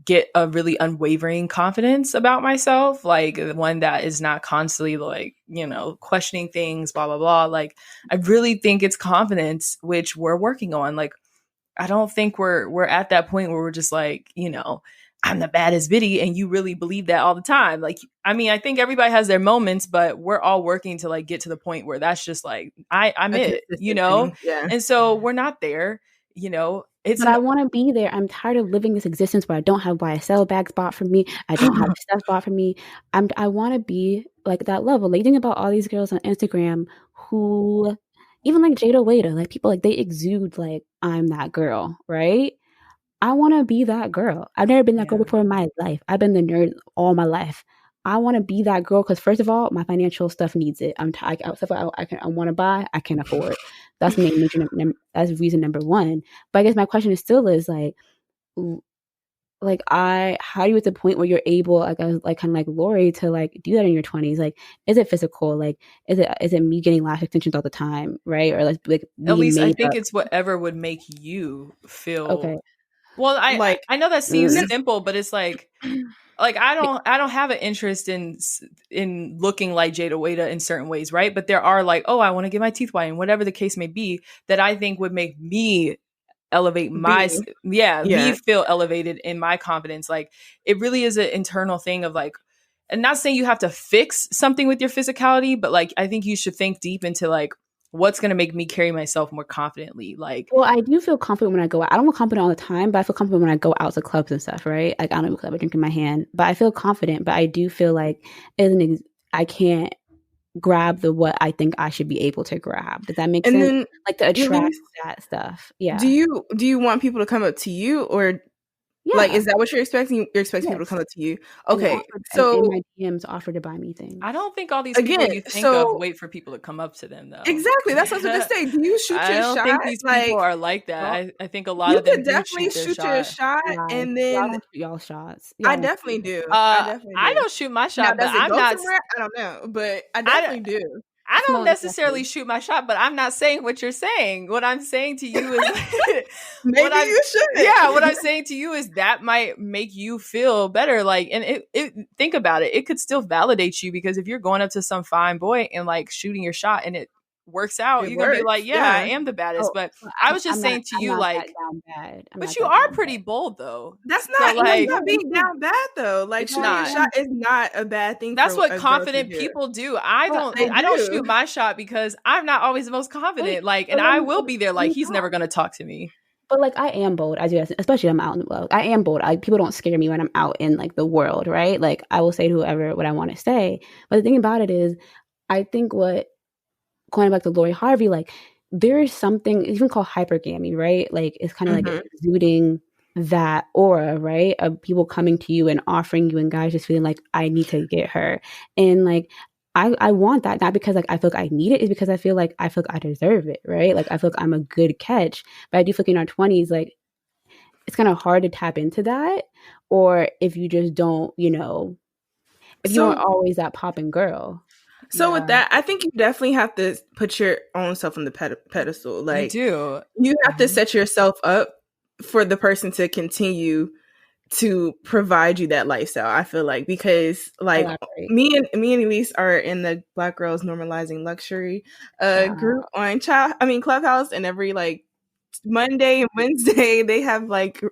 get a really unwavering confidence about myself, like one that is not constantly like, you know, questioning things, blah, blah, blah. Like, I really think it's confidence, which we're working on. Like, I don't think we're at that point where we're just like, you know, I'm the baddest biddy and you really believe that all the time. Like, I mean, I think everybody has their moments, but we're all working to like get to the point where that's just like, I'm it, you know? Yeah. And so we're not there, you know. But I want to be there. I'm tired of living this existence where I don't have YSL bags bought for me. I don't have stuff bought for me. I want to be like that level. Like, think about all these girls on Instagram who, even like Jada Waiter, like people like they exude like I'm that girl, right? I want to be that girl. I've never been that girl before in my life. I've been the nerd all my life. I want to be that girl because first of all, my financial stuff needs it. I want to buy, I can't afford. That's that's reason number one. But I guess my question is still is like how do you at the point where you're able, like kind of like Lori, to like do that in your 20s? Like, is it physical? Like, is it me getting lash extensions all the time, right? Or like at least I think it's whatever would make you feel okay. Well, I know that seems simple, but it's like I don't have an interest in looking like Jada Waiter in certain ways, right? But there are like, oh, I want to get my teeth whitened, whatever the case may be, that I think would make me elevate me feel elevated in my confidence. Like, it really is an internal thing of like, and not saying you have to fix something with your physicality, but like I think you should think deep into like, what's going to make me carry myself more confidently? Like, well, I do feel confident when I go out. I don't feel confident all the time, but I feel confident when I go out to clubs and stuff, right? Like, I don't have a drink in my hand, but I feel confident. But I do feel like I can't grab what I think I should be able to grab. Does that make sense? Then, like to attract that stuff. Yeah. Do you want people to come up to you, or like, is that what you're expecting? You're expecting people to come up to you? Okay, so in my DMs offer to buy me things. I don't think all these people you think of wait for people to come up to them, though. Exactly, that's what I was going to say. Do you shoot your shot? I don't think these people are like that. I think a lot of them definitely shoot your shot, and then y'all shots. I definitely do. I don't shoot my shot, but I'm not. Somewhere? I don't know, but I definitely do. I don't necessarily shoot my shot, but I'm not saying what you're saying. What I'm saying to you is maybe you should. Yeah, what I'm saying to you is that might make you feel better. Like, and it think about it. It could still validate you, because if you're going up to some fine boy and like shooting your shot and it works out, you're gonna be like, yeah, I am the baddest. But I was just saying to you, like, but you are pretty bold, though. That's not like not being down bad, though. Like, shooting your shot is not a bad thing. That's what confident people do. I don't shoot my shot because I'm not always the most confident. Like, and I will be there. Like, he's never gonna talk to me. But like, I am bold. I do, especially when I'm out in the world. I am bold. People don't scare me when I'm out in like the world, right? Like, I will say to whoever what I want to say. But the thing about it is, I think going back to Lori Harvey, like, there is something even called hypergamy, right? Like, it's kind of like exuding that aura, right? Of people coming to you and offering you, and guys just feeling like, I need to get her. And like, I want that, not because like I feel like I need it, it's because I feel like I deserve it, right? Like, I feel like I'm a good catch. But I do feel like in our 20s, like, it's kind of hard to tap into that. Or if you just don't, if you aren't always that popping girl. So with that, I think you definitely have to put your own self on the pedestal. Like, you have to set yourself up for the person to continue to provide you that lifestyle. I feel like, because like me and Elise are in the Black Girls Normalizing Luxury group on Clubhouse, and every like Monday and Wednesday they have like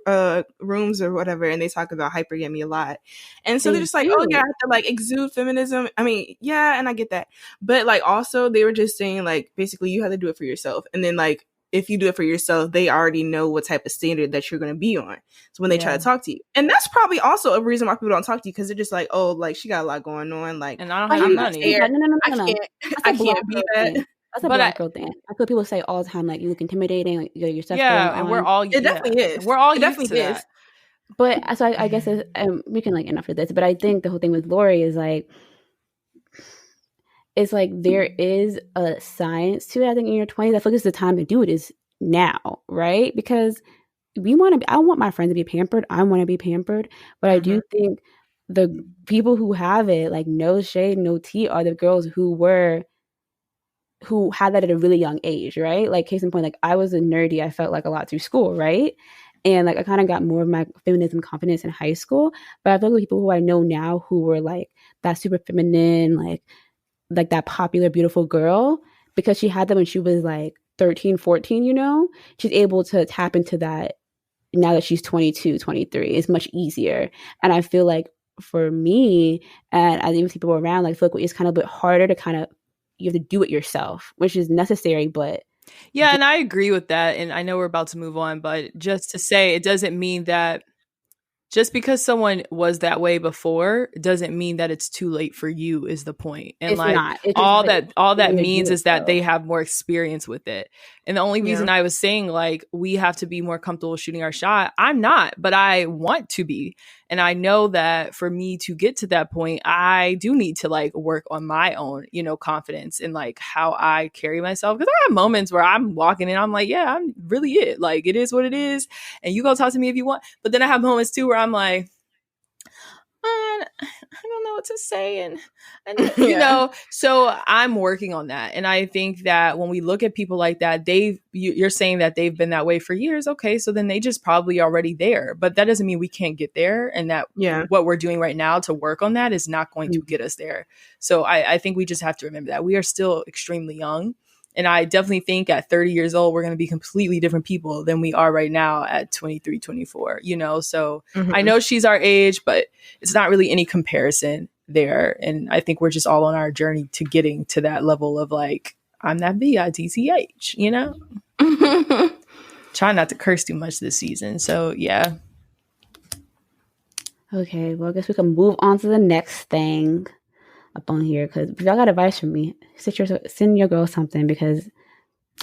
rooms or whatever, and they talk about hypergamy a lot. And so they're just like, oh yeah, I have to like exude feminism. I mean, yeah, and I get that, but like also they were just saying like basically you have to do it for yourself, and then like if you do it for yourself, they already know what type of standard that you're going to be on. So when they try to talk to you, and that's probably also a reason why people don't talk to you, because they're just like, oh, like she got a lot going on, like, and I don't have money. No. I can't be that. That's a Black girl thing. I feel people say all the time, like, you look intimidating, like, you got your stuff going on. And we're all, it definitely is. We're all used to that. But so I guess we can like end after this. But I think the whole thing with Lori is like, it's like there is a science to it. I think in your 20s, I feel like it's the time to do it is now, right? Because I want my friends to be pampered. I want to be pampered. But I do think the people who have it, like, no shade, no tea, are the girls who had that at a really young age, right? Like, case in point, like, I was a nerdy, I felt like a lot through school, right? And like, I kind of got more of my feminism confidence in high school. But I feel like people who I know now who were like that super feminine, like that popular, beautiful girl, because she had that when she was like 13, 14, she's able to tap into that now that she's 22, 23. It's much easier. And I feel like for me, and I even see people around, like, I feel like it's kind of a bit harder to kind of, you have to do it yourself, which is necessary, but yeah, and I agree with that. And I know we're about to move on, but just to say, it doesn't mean that just because someone was that way before doesn't mean that it's too late for you, is the point. And it's like not. all that means is that they have more experience with it. And the only reason I was saying like we have to be more comfortable shooting our shot, I'm not, but I want to be. And I know that for me to get to that point, I do need to like work on my own, confidence and like how I carry myself. Because I have moments where I'm walking in, I'm like, yeah, I'm really it. Like, it is what it is. And you go talk to me if you want. But then I have moments too where I'm like, I don't know what to say. And so I'm working on that. And I think that when we look at people like that, you're saying that they've been that way for years. Okay. So then they just probably already there, but that doesn't mean we can't get there. And that what we're doing right now to work on that is not going to get us there. So I think we just have to remember that we are still extremely young. And I definitely think at 30 years old, we're going to be completely different people than we are right now at 23, 24, So I know she's our age, but it's not really any comparison there. And I think we're just all on our journey to getting to that level of like, I'm that bitch, Try not to curse too much this season. So yeah. Okay, well, I guess we can move on to the next thing. up on here, because if y'all got advice for me, send your girl something, because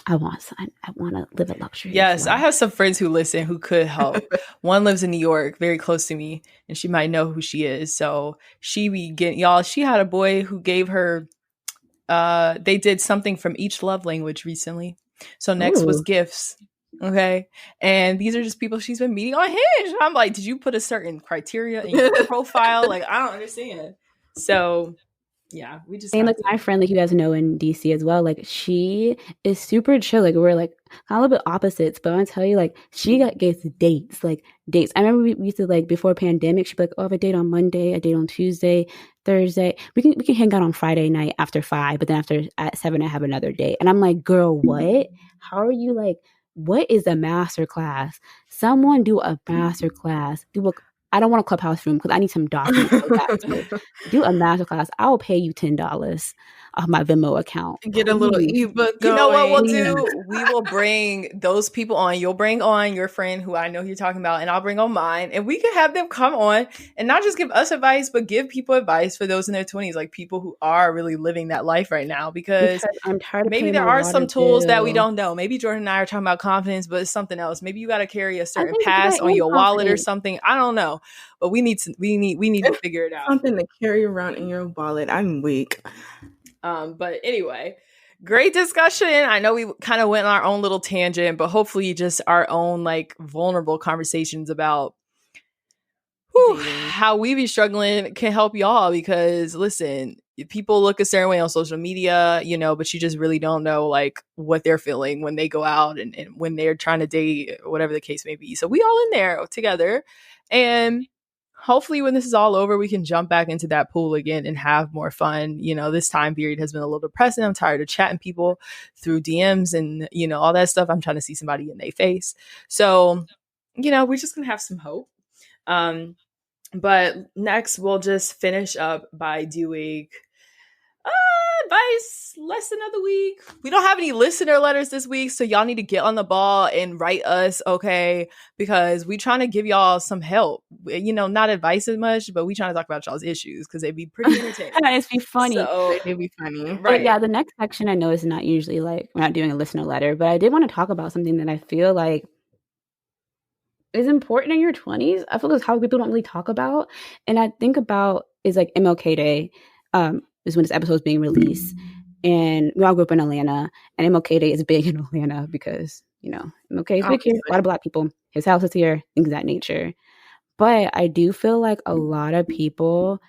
I want to live a luxury. Yes, I have some friends who listen who could help. One lives in New York, very close to me, and she might know who she is. So she be getting y'all. She had a boy who gave her. They did something from each love language recently. So next was gifts. Okay, and these are just people she's been meeting on Hinge. I'm like, did you put a certain criteria in your profile? Like, I don't understand. So yeah, we just same like my friend, like you guys know in DC as well. Like she is super chill. Like we're like kind of a little bit opposites, but I want to tell you, like she gets dates. Like dates. I remember we used to, like before pandemic, she'd be like, "Oh, I have a date on Monday, a date on Tuesday, Thursday. We can hang out on Friday night after 5, but then after at 7 I have another date." And I'm like, "Girl, what? How are you like? What is a master class? Someone do a master class. I don't want a Clubhouse room because I need some documents like that. Do a masterclass. I will pay you $10 off my Venmo account. Get a little ebook going. You know what we'll do? We will bring those people on. You'll bring on your friend who I know you're talking about, and I'll bring on mine. And we can have them come on and not just give us advice, but give people advice for those in their 20s, like people who are really living that life right now. Because I'm tired of maybe there are some tools that we don't know. Maybe Jordan and I are talking about confidence, but it's something else. Maybe you got to carry a certain pass on your wallet or something. I don't know. But we need to figure it out. Something to carry around in your wallet. I'm weak. But anyway, great discussion. I know we kind of went on our own little tangent, but hopefully just our own like vulnerable conversations about how we be struggling can help y'all. Because listen, people look a certain way on social media, you know, but you just really don't know like what they're feeling when they go out and when they're trying to date, whatever the case may be. So we all in there together, and hopefully when this is all over, we can jump back into that pool again and have more fun. You know, this time period has been a little depressing. I'm tired of chatting people through DMs and, you know, all that stuff. I'm trying to see somebody in their face. So, you know, we're just going to have some hope. But next, we'll just finish up by doing advice lesson of the week. We don't have any listener letters this week, so y'all need to get on the ball and write us, okay? Because we trying to give y'all some help. You know, not advice as much, but we trying to talk about y'all's issues because it'd be pretty entertaining. It'd be funny. So, it'd be funny. Right. But yeah, the next section I know is not usually like we're not doing a listener letter, but I did want to talk about something that I feel like is important in your 20s. I feel like it's how people don't really talk about. And I think about is like MLK Day. Is when this episode is being released, and we all grew up in Atlanta, and MLK Day is big in Atlanta because, you know, MLK is big here, a lot of Black people, his house is here, things of that nature. But I do feel like a lot of people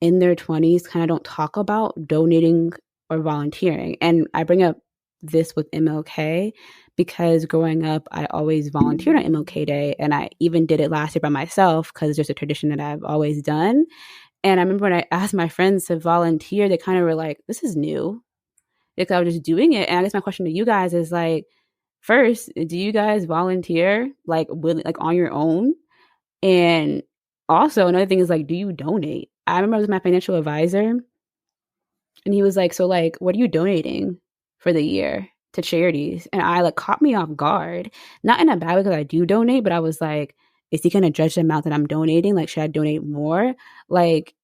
in their 20s kind of don't talk about donating or volunteering. And I bring up this with MLK because growing up, I always volunteered on MLK Day, and I even did it last year by myself because there's a tradition that I've always done. And I remember when I asked my friends to volunteer, they kind of were like, this is new. Because I was just doing it. And I guess my question to you guys is like, first, do you guys volunteer like on your own? And also another thing is like, do you donate? I remember it was my financial advisor, and he was like, so like, what are you donating for the year to charities? And I like caught me off guard, not in a bad way because I do donate, but I was like, is he going to judge the amount that I'm donating? Like, should I donate more? Like,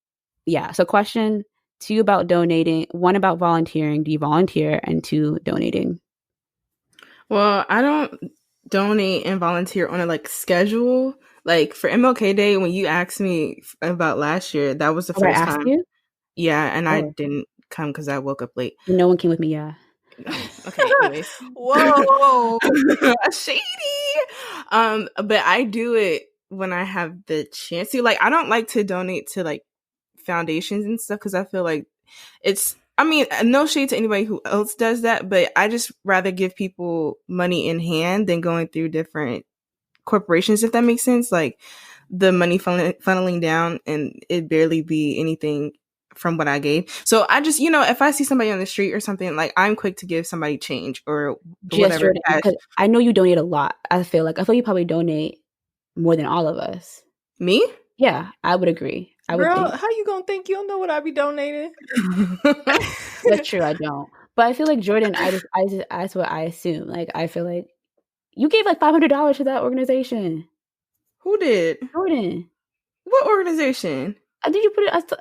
yeah. So question 2 about donating, 1 about volunteering. Do you volunteer? And 2, donating. Well, I don't donate and volunteer on a like schedule. Like for MLK Day, when you asked me about last year, that was the first time. You? Yeah, and I didn't come because I woke up late. No one came with me, yeah. Okay, anyways. Whoa. Shady. But I do it when I have the chance to. Like, I don't like to donate to like foundations and stuff because I feel like no shade to anybody who else does that, but I just rather give people money in hand than going through different corporations, if that makes sense. Like the money funneling down and it barely be anything from what I gave. So I just, you know, if I see somebody on the street or something, like I'm quick to give somebody change or whatever. Because I know you donate a lot. I feel you probably donate more than all of us. Me? Yeah, I would agree. Girl, how you gonna think you don't know what I be donating? That's true, I don't. But I feel like Jordan, I just that's what I assume. Like I feel like you gave like $500 to that organization. Who did? Jordan. What organization? Did you put it?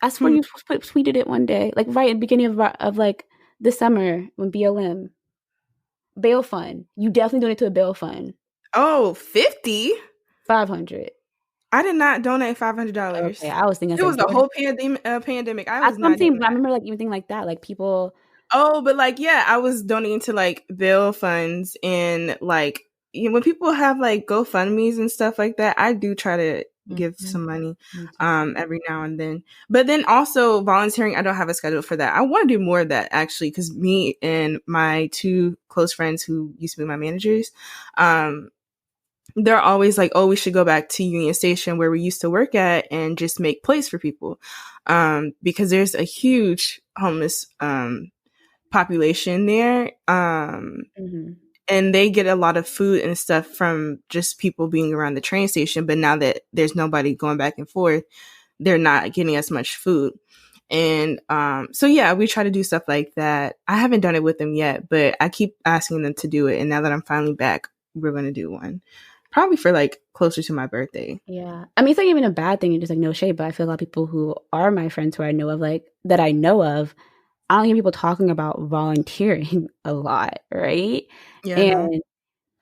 I swear you tweeted it one day, like right at the beginning of like the summer when BLM bail fund. You definitely donate to a bail fund. Oh, 50? 500. I did not donate $500. Okay, I was thinking it was like, the whole pandemic. I was that's not something. doing But I remember like even thinking like that, like people. Oh, but like, yeah, I was donating to like bail funds and like, you know, when people have like GoFundMe's and stuff like that, I do try to give some money every now and then. But then also volunteering, I don't have a schedule for that. I want to do more of that actually, because me and my two close friends who used to be my managers, they're always like, oh, we should go back to Union Station where we used to work at and just make plays for people, because there's a huge homeless population there, and they get a lot of food and stuff from just people being around the train station. But now that there's nobody going back and forth, they're not getting as much food. And so yeah, we try to do stuff like that. I haven't done it with them yet, but I keep asking them to do it. And now that I'm finally back, we're going to do one, probably for like closer to my birthday. Yeah, I mean, it's not even a bad thing. It's just like no shade, but I feel a lot of people who are my friends who I know of, like that I know of, I don't hear people talking about volunteering a lot, right? Yeah, and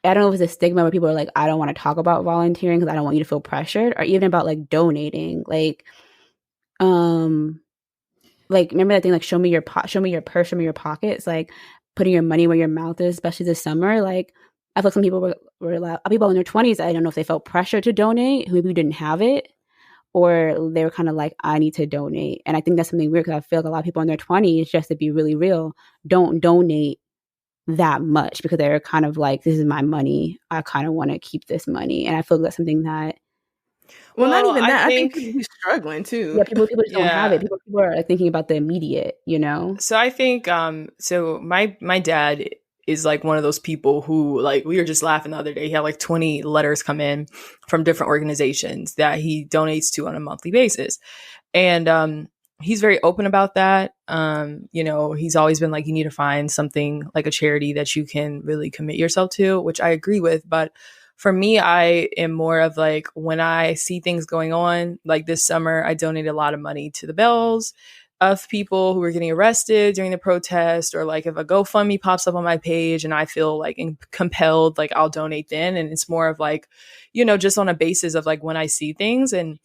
I don't know if it's a stigma where people are like, I don't want to talk about volunteering because I don't want you to feel pressured, or even about like donating, like remember that thing, like show me your purse, show me your pockets, like putting your money where your mouth is, especially this summer. Like I feel like some people were allowed, people in their 20s, I don't know if they felt pressure to donate, who maybe didn't have it, or they were kind of like, I need to donate. And I think that's something weird because I feel like a lot of people in their 20s, just to be really real, don't donate that much because they're kind of like, this is my money, I kind of want to keep this money. And I feel like that's something that, well, not even that. I think people are struggling too. Yeah, people just don't have it. People are like thinking about the immediate, you know. So I think so my dad is like one of those people who, like, we were just laughing the other day, he had like 20 letters come in from different organizations that he donates to on a monthly basis. And he's very open about that. You know, he's always been like, you need to find something like a charity that you can really commit yourself to, which I agree with. But for me, I am more of like, when I see things going on, like this summer, I donated a lot of money to the Bells of people who were getting arrested during the protest, or like if a GoFundMe pops up on my page and I feel like compelled, like I'll donate then. And it's more of like, you know, just on a basis of like when I see things. And,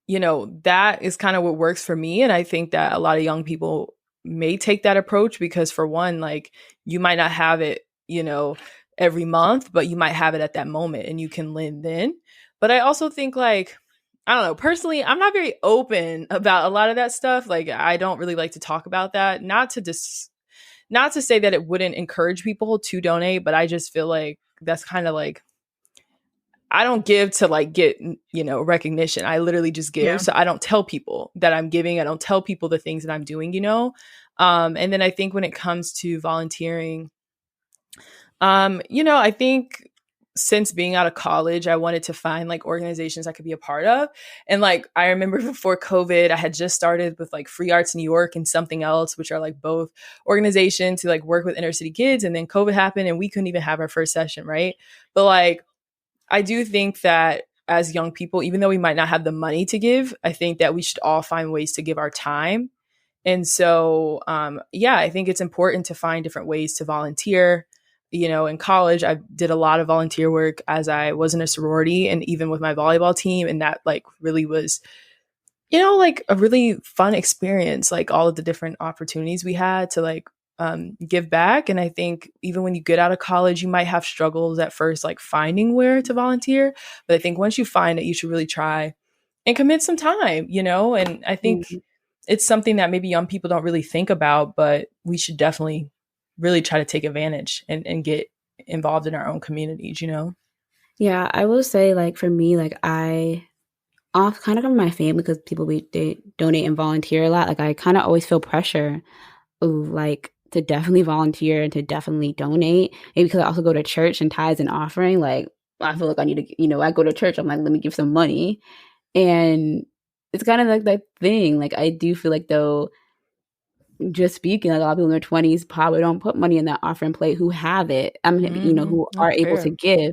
you know, that is kind of what works for me. And I think that a lot of young people may take that approach because, for one, like you might not have it, you know, every month, but you might have it at that moment and you can lend then. But I also think, like, I don't know, personally, I'm not very open about a lot of that stuff. Like, I don't really like to talk about that. Not to say that it wouldn't encourage people to donate, but I just feel like that's kind of like, I don't give to like get, you know, recognition. I literally just give. Yeah. So I don't tell people that I'm giving. I don't tell people the things that I'm doing, you know? And then I think when it comes to volunteering, you know, I think since being out of college, I wanted to find like organizations I could be a part of. And like, I remember before COVID, I had just started with like Free Arts New York and something else, which are like both organizations to like work with inner city kids. And then COVID happened and we couldn't even have our first session. Right. But like, I do think that as young people, even though we might not have the money to give, I think that we should all find ways to give our time. And so, yeah, I think it's important to find different ways to volunteer. You know, in college, I did a lot of volunteer work as I was in a sorority and even with my volleyball team. And that like really was, you know, like a really fun experience, like all of the different opportunities we had to like give back. And I think even when you get out of college, you might have struggles at first, like finding where to volunteer. But I think once you find it, you should really try and commit some time, you know? And I think it's something that maybe young people don't really think about, but we should definitely really try to take advantage and get involved in our own communities, you know? Yeah, I will say, like, for me, like, I off kind of from my family, because people, they donate and volunteer a lot. Like, I kind of always feel pressure, like, to definitely volunteer and to definitely donate. Maybe because I also go to church and tithes and offering. Like, I feel like I need to, you know, I go to church, I'm like, let me give some money. And it's kind of like that thing. Like, I do feel like, though, just speaking, like a lot of people in their 20s probably don't put money in that offering plate who have it. You know, who are able to give.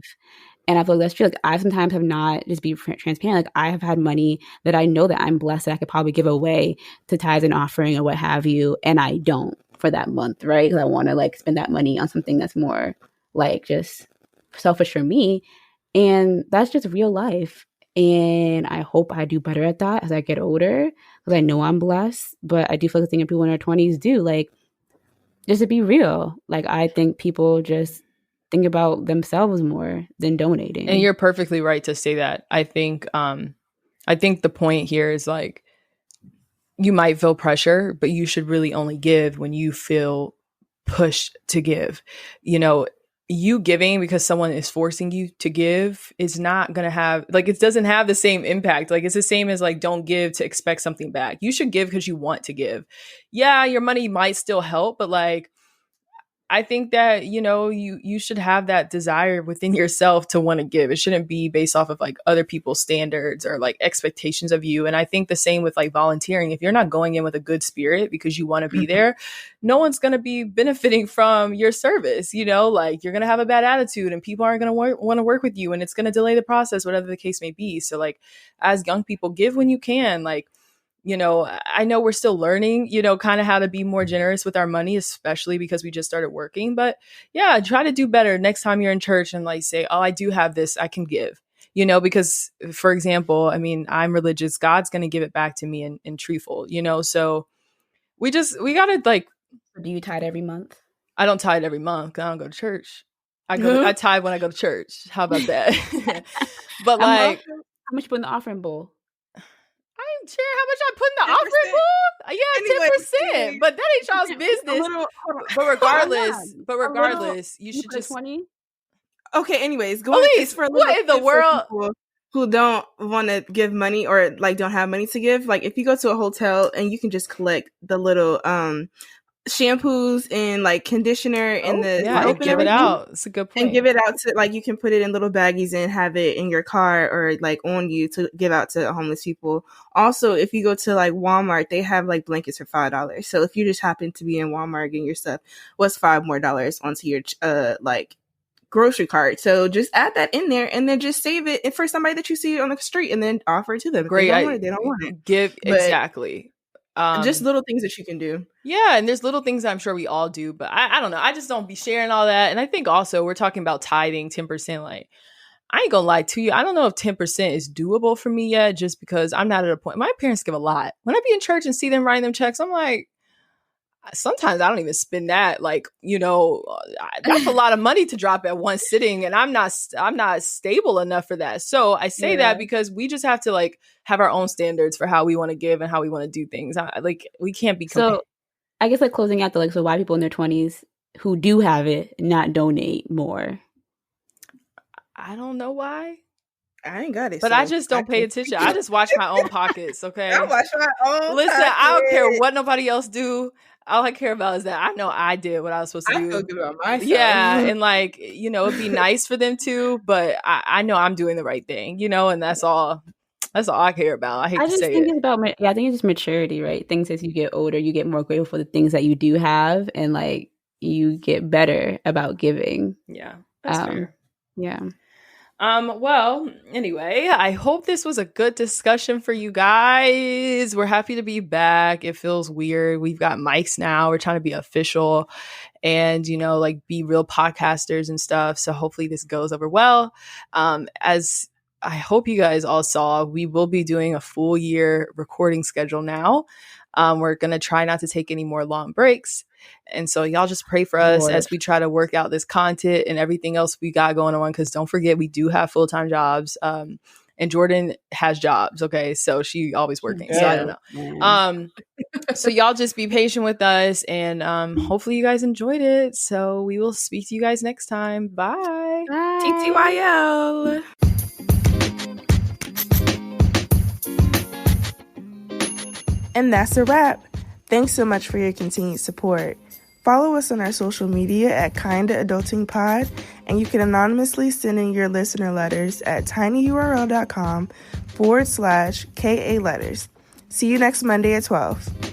And I feel like that's true. Like, I sometimes have not, just be transparent, like, I have had money that I know that I'm blessed that I could probably give away to tithes and offering or what have you, and I don't for that month, right? Because I want to like spend that money on something that's more like just selfish for me. And that's just real life. And I hope I do better at that as I get older, because I know I'm blessed. But I do feel like the thing that people in their 20s do, like, just to be real. Like, I think people just think about themselves more than donating. And you're perfectly right to say that. I think the point here is, like, you might feel pressure, but you should really only give when you feel pushed to give. You know, you giving because someone is forcing you to give is not going to have, like, it doesn't have the same impact. Like, it's the same as, like, don't give to expect something back. You should give because you want to give. Yeah, your money might still help, but, like, I think that, you know, you should have that desire within yourself to want to give. It shouldn't be based off of like other people's standards or like expectations of you. And I think the same with like volunteering. If you're not going in with a good spirit because you want to be there, no one's going to be benefiting from your service. You know, like, you're going to have a bad attitude and people aren't going to want to work with you, and it's going to delay the process, whatever the case may be. So, like, as young people, give when you can. Like, you know, I know we're still learning, you know, kind of how to be more generous with our money, especially because we just started working. But yeah, try to do better next time you're in church and like say, oh, I do have this, I can give, you know, because, for example, I mean, I'm religious. God's going to give it back to me in threefold, you know, so we got to like. Do you tithe every month? I don't tithe every month. I don't go to church. I tithe when I go to church. How about that? But like, how much you put in the offering bowl? I don't care how much I put in the offering bowl. Yeah, 10%. But that ain't y'all's business. But regardless, you should just 20. Okay, anyways, Elise, for what in the world? Who don't want to give money or like don't have money to give. Like, if you go to a hotel and you can just collect the little shampoos and like conditioner and give it out. It's a good point. And give it out to, like, you can put it in little baggies and have it in your car or like on you to give out to homeless people. Also, if you go to like Walmart, they have like blankets for $5. So if you just happen to be in Walmart getting your stuff, what's $5 more onto your like grocery cart? So just add that in there and then just save it for somebody that you see on the street and then offer it to them. Great. They don't want it. Exactly. Just little things that you can do. Yeah, and there's little things I'm sure we all do, but I don't know. I just don't be sharing all that. And I think also we're talking about tithing 10%. Like, I ain't gonna lie to you. I don't know if 10% is doable for me yet, just because I'm not at a point. My parents give a lot. When I be in church and see them writing them checks, I'm like, sometimes I don't even spend that. Like, you know, that's a lot of money to drop at one sitting, and I'm not stable enough for that. So I say that because we just have to like have our own standards for how we want to give and how we want to do things. Like, we can't be. So I guess like closing out so why people in their 20s who do have it not donate more? I don't know why. I ain't got it. But so I just don't pay attention. I just watch my own pockets, okay? I watch my own Listen, pockets. I don't care what nobody else do. All I care about is that I know I did what I was supposed to do. I feel good about myself. Yeah, and like, you know, it'd be nice for them too, but I know I'm doing the right thing, you know, and that's all I care about. I hate to say it. I think it's just maturity, right? Things as you get older, you get more grateful for the things that you do have, and like you get better about giving. Yeah, that's fair. Yeah. Well, anyway, I hope this was a good discussion for you guys. We're happy to be back. It feels weird. We've got mics now. We're trying to be official and, you know, like be real podcasters and stuff. So hopefully this goes over well. As I hope you guys all saw, we will be doing a full year recording schedule now. We're going to try not to take any more long breaks. And so y'all just pray for us as we try to work out this content and everything else we got going on. Because don't forget, we do have full-time jobs. And Jordan has jobs. Okay. So she always working. Yeah. So I don't know. So y'all just be patient with us. And hopefully you guys enjoyed it. So we will speak to you guys next time. Bye. TTYL. And that's a wrap. Thanks so much for your continued support. Follow us on our social media at Kinda Adulting Pod, and you can anonymously send in your listener letters at tinyurl.com/KA letters. See you next Monday at 12.